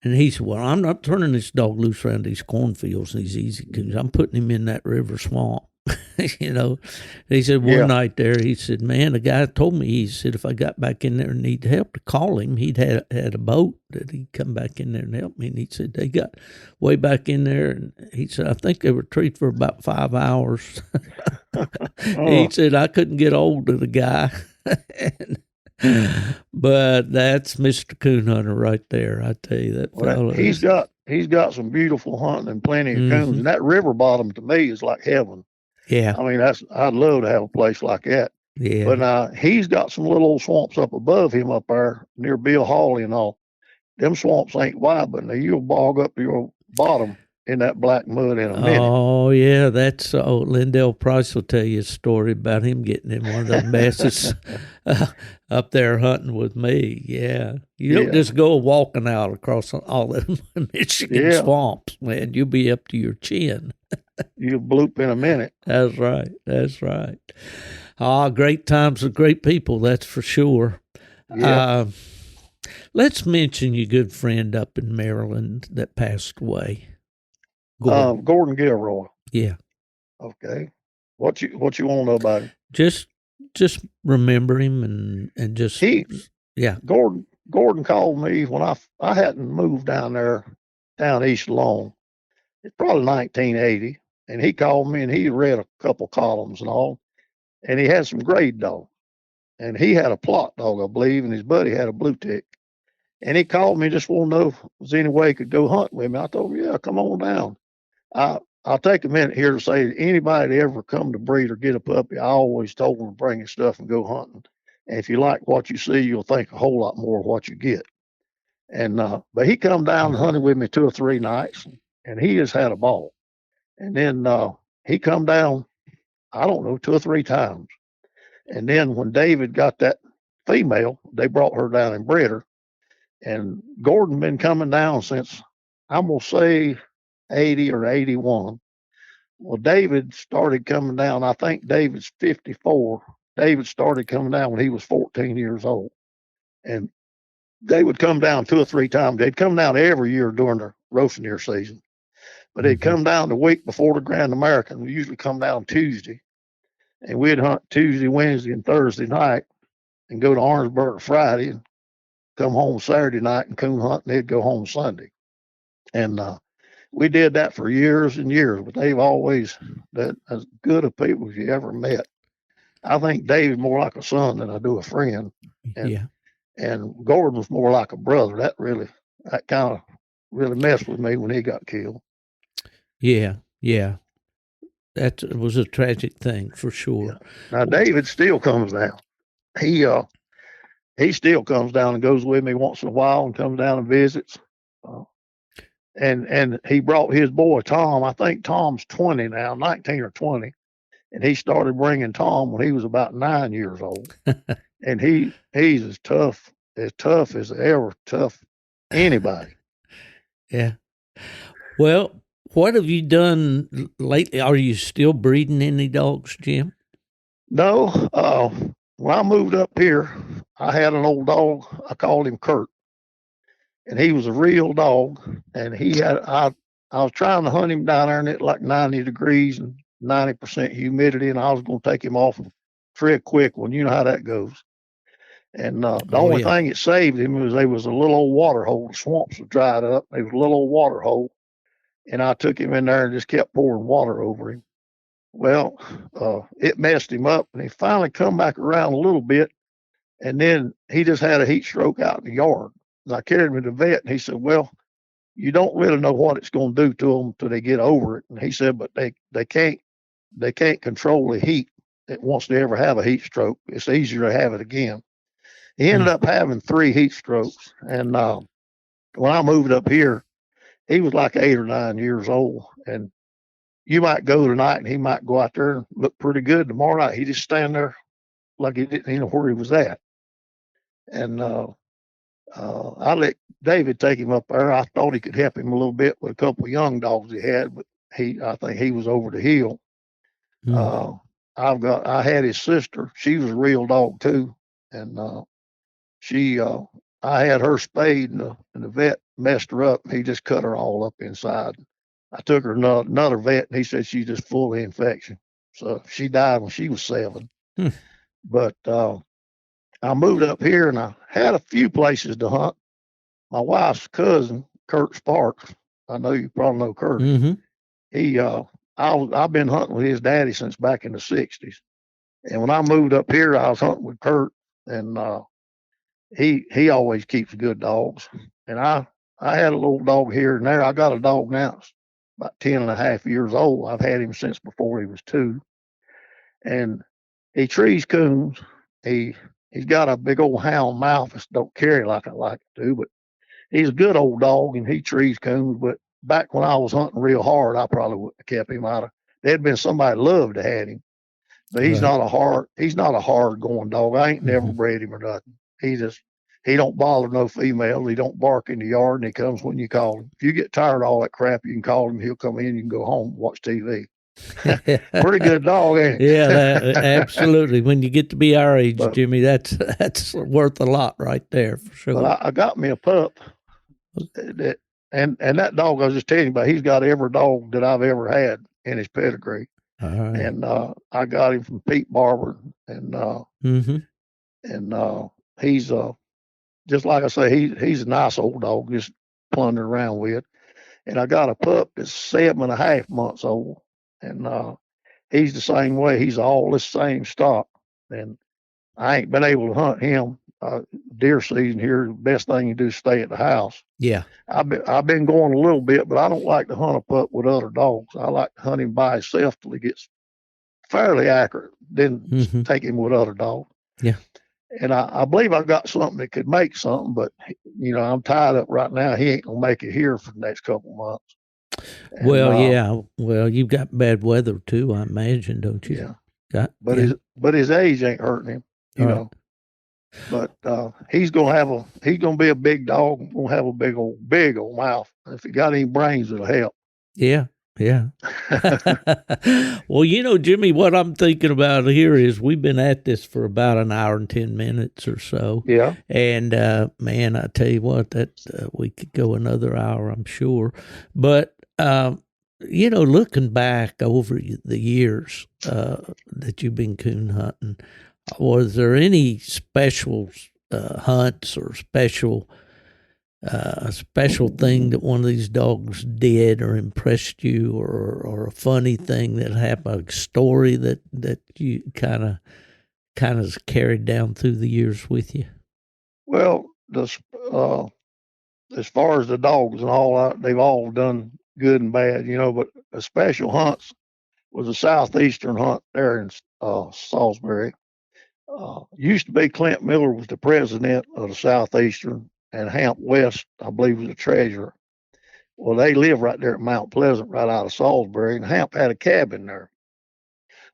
And he said, "Well, I'm not turning this dog loose around these cornfields and these easy coons. I'm putting him in that river swamp." You know, and he said one night there, he said, "Man, the guy told me," he said, "if I got back in there and needed help to call him, he'd had a boat that he'd come back in there and help me." And he said they got way back in there, and he said, "I think they were treated for about 5 hours." He said, "I couldn't get hold of the guy." But that's Mr. Coon Hunter right there. I tell you, that fellow. He's got some beautiful hunting and plenty of coons, and that river bottom to me is like heaven. Yeah. I mean, I'd love to have a place like that. Yeah. But he's got some little old swamps up above him up there near Bill Hawley and all. Them swamps ain't wide, but now you'll bog up your bottom in that black mud in a minute. Oh, yeah. That's Lindell Price will tell you a story about him getting in one of the messes up there hunting with me. Yeah. You don't just go walking out across all the Michigan swamps, man. You'll be up to your chin. You'll bloop in a minute. That's right. That's right. Great times with great people, that's for sure. Yeah. Let's mention your good friend up in Maryland that passed away. Gordon Gilroy. Yeah. Okay. What you want to know about him? Just remember him and just Gordon called me when I hadn't moved down East Long. It's probably 1980, and he called me and he read a couple columns and all, and he had some grade dogs, and he had a plot dog, I believe, and his buddy had a blue tick, and he called me just want to know if there's any way he could go hunt with me. I told him, yeah, come on down. I'll take a minute here to say anybody that ever come to breed or get a puppy, I always told them to bring his stuff and go hunting. And if you like what you see, you'll think a whole lot more of what you get. And but he come down and hunted with me 2 or 3 nights, and he just had a ball. And then he come down, I don't know, 2 or 3 times. And then when David got that female, they brought her down and bred her. And Gordon been coming down since, I'm going to say, 80 or 81. Well, David started coming down. I think David's 54. David started coming down when he was 14 years old. And they would come down 2 or 3 times. They'd come down every year during the roasting deer season. But they'd come down the week before the Grand American. We usually come down Tuesday. And we'd hunt Tuesday, Wednesday, and Thursday night and go to Orangeburg Friday and come home Saturday night and coon hunt, and they'd go home Sunday. And we did that for years and years, but they've always been as good of people as you ever met. I think Dave's more like a son than I do a friend. And Yeah. and Gordon was more like a brother. That kind of really messed with me when he got killed. Yeah. Yeah. That was a tragic thing for sure. Yeah. Now David still comes down. He still comes down and goes with me once in a while and comes down and visits. Uh, and he brought his boy Tom. I think Tom's 20 now, 19 or 20, and he started bringing Tom when he was about 9 years old. And he's as tough as ever tough anybody. Yeah. Well, what have you done lately? Are you still breeding any dogs, Jim? No, when I moved up here, I had an old dog. I called him Kurt, and he was a real dog. And I was trying to hunt him down there, and it like 90 degrees and 90% humidity, and I was going to take him off a pretty quick one. You know how that goes. And the only thing that saved him was there was a little old water hole. The swamps were dried up. There was a little old water hole, and I took him in there and just kept pouring water over him. Well, it messed him up, and he finally come back around a little bit, and then he just had a heat stroke out in the yard. And I carried him to the vet, and he said, "Well, you don't really know what it's going to do to them until they get over it." And he said, "But they can't control the heat. Once they ever have a heat stroke, it's easier to have it again." He ended up having 3 heat strokes, and when I moved up here, he was like 8 or 9 years old, and you might go tonight and he might go out there and look pretty good. Tomorrow night, he just stand there like he didn't even know where he was at. And I let David take him up there. I thought he could help him a little bit with a couple of young dogs he had, but I think he was over the hill. I had his sister. She was a real dog too, and I had her spayed, and the vet messed her up. He just cut her all up inside. I took her to another vet, and he said she's just full of infection. So she died when she was 7. But I moved up here, and I had a few places to hunt. My wife's cousin, Kurt Sparks, I know you probably know Kurt. I've been hunting with his daddy since back in the 60s. And when I moved up here, I was hunting with Kurt, and he always keeps good dogs. And I had a little dog here and there. I got a dog now. It's about 10 and a half years old. I've had him since before he was 2. And he trees coons. He's got a big old hound mouth that don't carry like I like to do, but he's a good old dog, and he trees coons. But back when I was hunting real hard, I probably wouldn't have kept him out of. There'd been somebody loved to have him, but he's not a hard going dog. I ain't never bred him or nothing. He don't bother no females. He don't bark in the yard, and he comes when you call him. If you get tired of all that crap, you can call him. He'll come in. You can go home and watch TV. Pretty good dog, ain't it? Yeah, absolutely. When you get to be our age, Jimmy, that's worth a lot right there for sure. But I got me a pup, and that dog I was just telling you about. He's got every dog that I've ever had in his pedigree. All right. And I got him from Pete Barber, and he's just like I say, he's a nice old dog, just plundering around with. And I got a pup that's 7.5 months old, and he's the same way. He's all the same stock, and I ain't been able to hunt him. Deer season here, the best thing you do is stay at the house. Yeah, I've been going a little bit, but I don't like to hunt a pup with other dogs. I like to hunt him by himself till he gets fairly accurate, then take him with other dogs. Yeah. And I believe I've got something that could make something, but I'm tied up right now. He ain't gonna make it here for the next couple of months. And, well, you've got bad weather too, I imagine, don't you? Yeah. But his age ain't hurting him, you know. But he's gonna be a big dog. Gonna have a big old mouth. If he got any brains, it'll help. Yeah. Well, Jimmy, what I'm thinking about here is we've been at this for about an hour and 10 minutes or so. Yeah. And man, I tell you what, that we could go another hour, I'm sure. But looking back over the years that you've been coon hunting, was there any special hunts or special a special thing that one of these dogs did or impressed you, or a funny thing that happened, a story that you kind of has carried down through the years with you? Well, as far as the dogs and all that, they've all done good and bad, but a special hunts was a southeastern hunt there in Salisbury. Used to be Clint Miller was the president of the southeastern, and Hamp West, I believe, was the treasurer. Well, they live right there at Mount Pleasant, right out of Salisbury, and Hamp had a cabin there.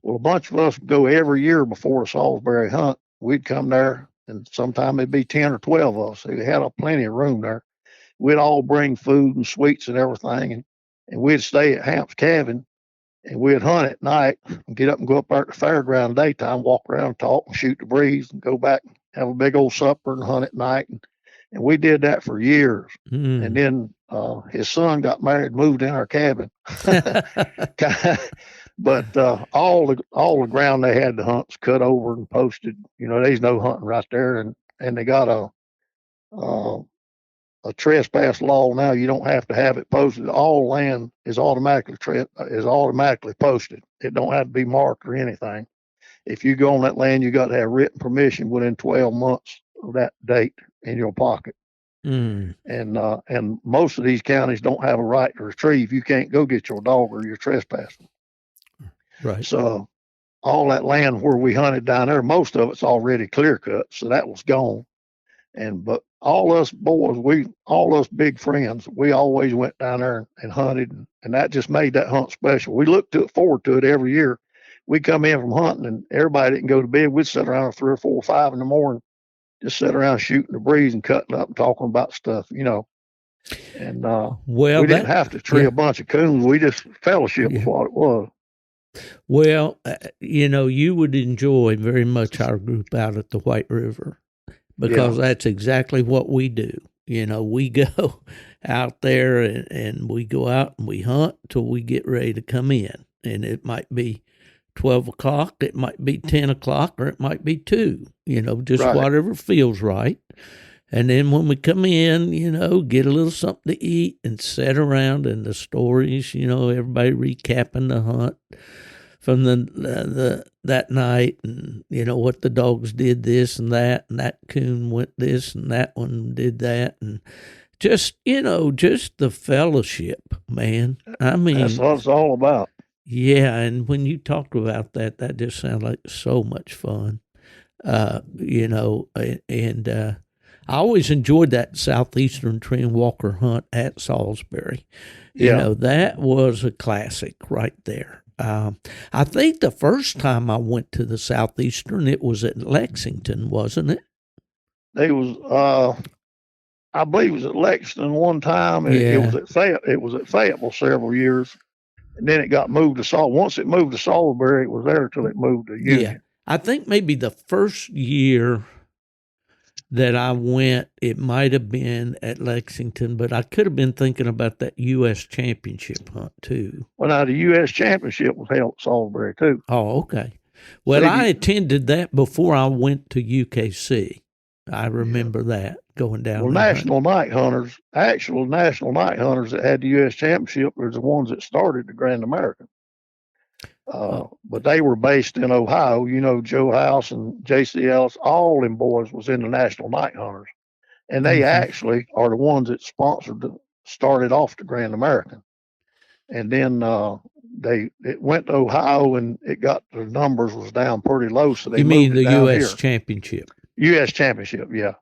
Well, a bunch of us would go every year before the Salisbury hunt. We'd come there, and sometime it'd be 10 or 12 of us. So we had plenty of room there. We'd all bring food and sweets and everything, and we'd stay at Hamp's cabin, and we'd hunt at night and get up and go up there at the fairground daytime, walk around, talk, and shoot the breeze, and go back, have a big old supper, and hunt at night. And we did that for years. And then his son got married and moved in our cabin. But all the ground they had to hunt was cut over and posted. There's no hunting right there, and they got a trespass law now. You don't have to have it posted. All land is automatically posted. It don't have to be marked or anything. If you go on that land, you got to have written permission within 12 months of that date in your pocket. And most of these counties don't have a right to retrieve. You can't go get your dog or you're trespassing. Right. So all that land where we hunted down there, most of it's already clear cut, so that was gone. But all us boys, all us big friends, we always went down there and hunted, and that just made that hunt special. We looked forward to it every year. We'd come in from hunting, and everybody didn't go to bed. We'd sit around at 3 or 4 or 5 in the morning, just sit around shooting the breeze and cutting up and talking about stuff, And we didn't have to tree a bunch of coons. We just fellowship was what it was. Well, you would enjoy very much our group out at the White River, because that's exactly what we do. We go out there and we go out and we hunt till we get ready to come in. And it might be 12 o'clock, it might be 10 o'clock, or it might be 2, just right. Whatever feels right. And then when we come in, get a little something to eat and sit around, and the stories, everybody recapping the hunt from that night, and what the dogs did this and that coon went this and that one did that, and just the fellowship, man. I mean, that's what it's all about. Yeah, and when you talked about that just sounded like so much fun. I always enjoyed that southeastern tree and walker hunt at Salisbury. That was a classic right there. I think the first time I went to the southeastern, it was at Lexington, wasn't it? It was, I believe, it was at Lexington one time, and it was at Fayetteville several years, and then it got moved to Salisbury. Once it moved to Salisbury, it was there until it moved to Union. Yeah, I think maybe the first year that I went, it might have been at Lexington, but I could have been thinking about that U.S. Championship hunt too. Well, now the U.S. Championship was held at Salisbury too. Oh, okay. Well, I attended that before I went to UKC. I remember that going down. Well, actual national night hunters that had the U.S. Championship were the ones that started the Grand American. But they were based in Ohio. Joe House and J.C. Ellis, all them boys was in the National Night Hunters. And they actually are the ones that started off the Grand American. And then it went to Ohio, and it got, the numbers was down pretty low. So they moved it down U.S. here. Championship? U.S. Championship, yeah.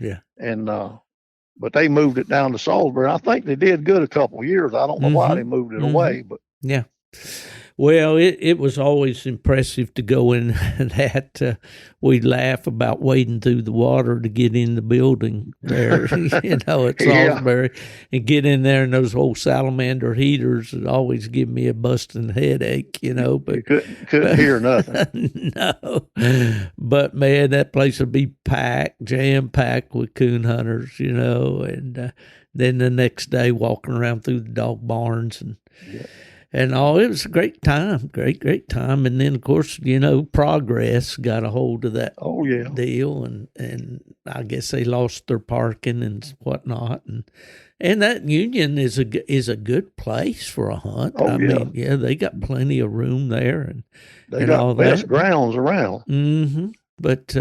Yeah. And but they moved it down to Salisbury. I think they did good a couple of years. I don't know why they moved it away, but yeah. Well, it was always impressive to go in that. We'd laugh about wading through the water to get in the building there, at Salisbury, and get in there, and those old salamander heaters would always give me a busting headache, But you couldn't hear nothing. No. But, man, that place would be jam-packed with coon hunters, and then the next day walking around through the dog barns and it was a great time, great time. And then, of course, Progress got a hold of that deal, and I guess they lost their parking and whatnot, and that Union is a good place for a hunt. Oh, I yeah. mean, yeah, they got plenty of room there and They got all best that. grounds around. Mm-hmm. But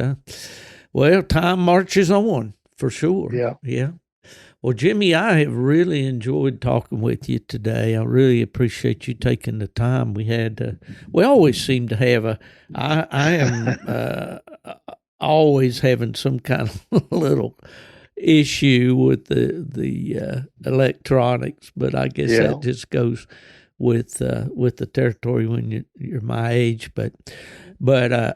well, time marches on for sure. Yeah. Yeah. Well, Jimmy, I have really enjoyed talking with you today. I really appreciate you taking the time. We always seem to have I am always having some kind of little issue with the electronics, but I guess that just goes with the territory when you're my age. But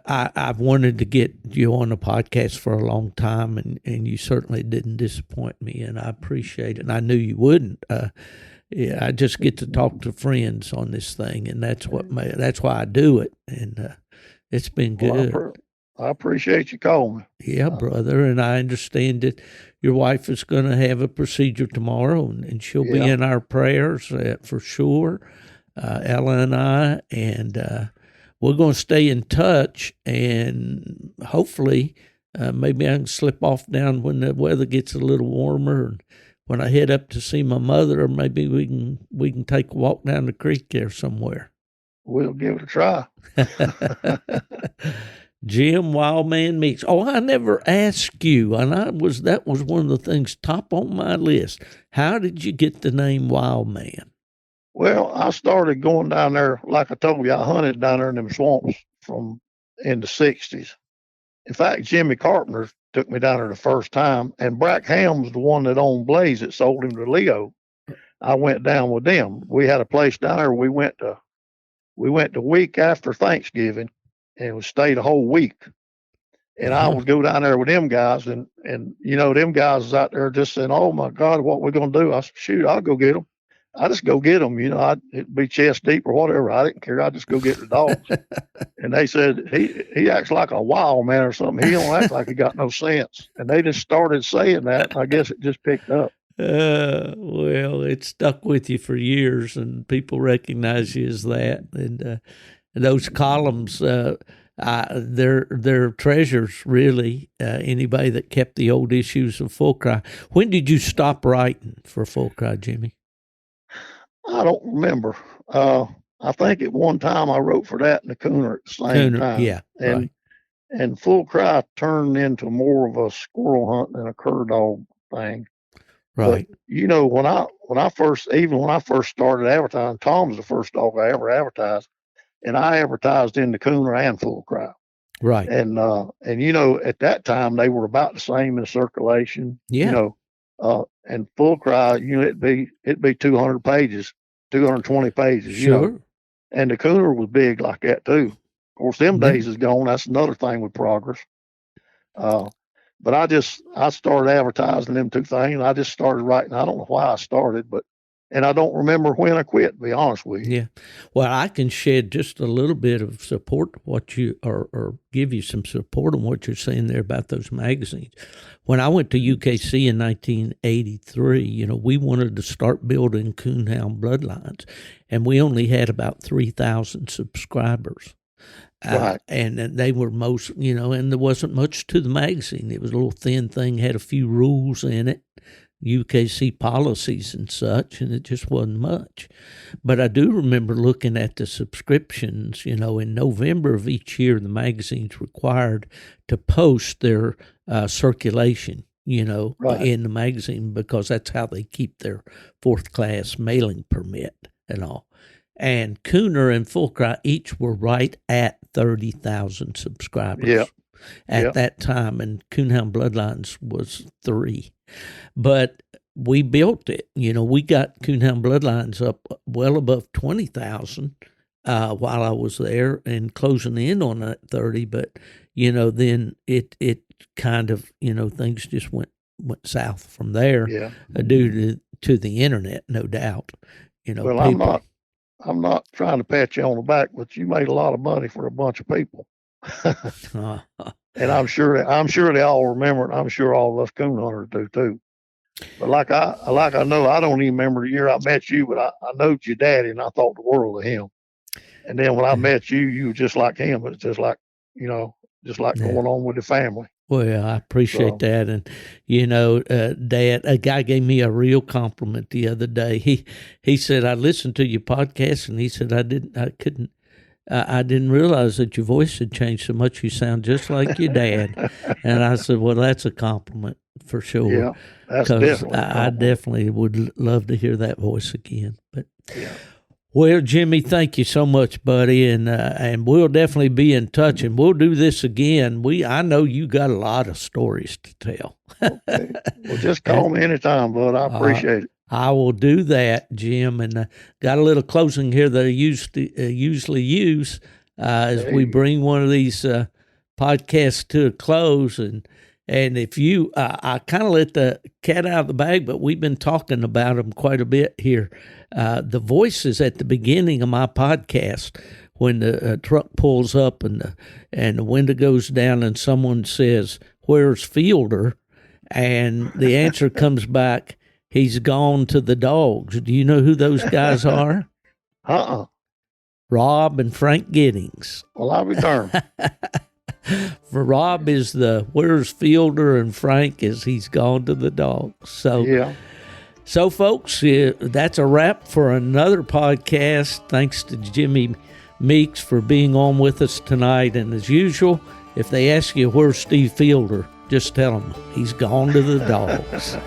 I've wanted to get you on the podcast for a long time, and you certainly didn't disappoint me, and I appreciate it. And I knew you wouldn't. Yeah, I just get to talk to friends on this thing, and that's why I do it. And it's been good. Well, I appreciate you calling me. Yeah, brother, and I understand that your wife is going to have a procedure tomorrow, and she'll be in our prayers for sure. Ella and I, and we're going to stay in touch, and hopefully maybe I can slip off down when the weather gets a little warmer, and when I head up to see my mother, or maybe we can take a walk down the creek there somewhere. We'll give it a try. Jim Wildman Meeks. Oh, I never asked you, and that was one of the things top on my list. How did you get the name Wildman? Well, I started going down there, like I told you, I hunted down there in them swamps in the 60s. In fact, Jimmy Carpenter took me down there the first time, and Brack Ham's the one that owned Blaze that sold him to Leo. I went down with them. We had a place down there. We went the week after Thanksgiving, and we stayed a whole week. And I would go down there with them guys, and them guys was out there just saying, "Oh my God, what we gonna do?" I said, "Shoot, I'll go get them." I just go get them, it'd be chest deep or whatever. I didn't care. I just go get the dogs. And they said, he acts like a wild man or something. He don't act like he got no sense. And they just started saying that. I guess it just picked up. Well, it stuck with you for years, and people recognize you as that. And those columns, they're treasures, really. Anybody that kept the old issues of Full Cry. When did you stop writing for Full Cry, Jimmy? I don't remember. I think at one time I wrote for that and the Cooner at the same time. Yeah, right. And Full Cry turned into more of a squirrel hunt than a cur dog thing. Right. But, when I first started advertising, Tom's the first dog I ever advertised, and I advertised in the Cooner and Full Cry. Right. And at that time they were about the same in circulation. Yeah. And Full Cry, it'd be 200 pages, 220 pages. Sure. And the Cooner was big like that too. Of course, them days is gone. That's another thing with progress. But I started advertising them two things. I just started writing. I don't know why I started, and I don't remember when I quit, to be honest with you. Yeah. Well, I can shed just a little bit of support or give you some support on what you're saying there about those magazines. When I went to UKC in 1983, we wanted to start building coonhound bloodlines, and we only had about 3,000 subscribers. Right. And they were and there wasn't much to the magazine. It was a little thin thing, had a few rules in it, UKC policies and such, and it just wasn't much. But I do remember looking at the subscriptions, in November of each year, the magazine's required to post their circulation, right. in the magazine, because that's how they keep their fourth class mailing permit and all. And Cooner and Full Cry each were right at 30,000 subscribers at that time, and Coonhound Bloodlines was 3. But we built it. We got Coonhound Bloodlines up well above 20,000 while I was there, and closing in on that 30. But then it kind of things just went south from there, due to the internet, no doubt. Well, I'm not trying to pat you on the back, but you made a lot of money for a bunch of people. And I'm sure they all remember it. I'm sure all of us coon hunters do too. But like I know, I don't even remember the year I met you, but I knowed your daddy, and I thought the world of him. And then when I met you, you were just like him. It's just like going on with the family. Well, I appreciate that. And, Dad, a guy gave me a real compliment the other day. He said, I listened to your podcast, and he said, I didn't realize that your voice had changed so much. You sound just like your dad. And I said, well, that's a compliment for sure. Yeah, that's definitely. I definitely would love to hear that voice again. But well, Jimmy, thank you so much, buddy, and we'll definitely be in touch, and we'll do this again. I know you got a lot of stories to tell. Okay. Well, just call me anytime, bud. I appreciate it. I will do that, Jim, and got a little closing here that I usually use as we bring one of these podcasts to a close, and if you, I kind of let the cat out of the bag, but we've been talking about them quite a bit here. The voices at the beginning of my podcast, when the truck pulls up and the window goes down and someone says, "Where's Fielder?" and the answer comes back, "He's gone to the dogs." Do you know who those guys are? Rob and Frank Giddings. Well, I'll be darned. For Rob is the "Where's Fielder?" and Frank is "He's gone to the dogs." So yeah. So, folks, that's a wrap for another podcast. Thanks to Jimmy Meeks for being on with us tonight. And as usual, if they ask you where's Steve Fielder, just tell them he's gone to the dogs.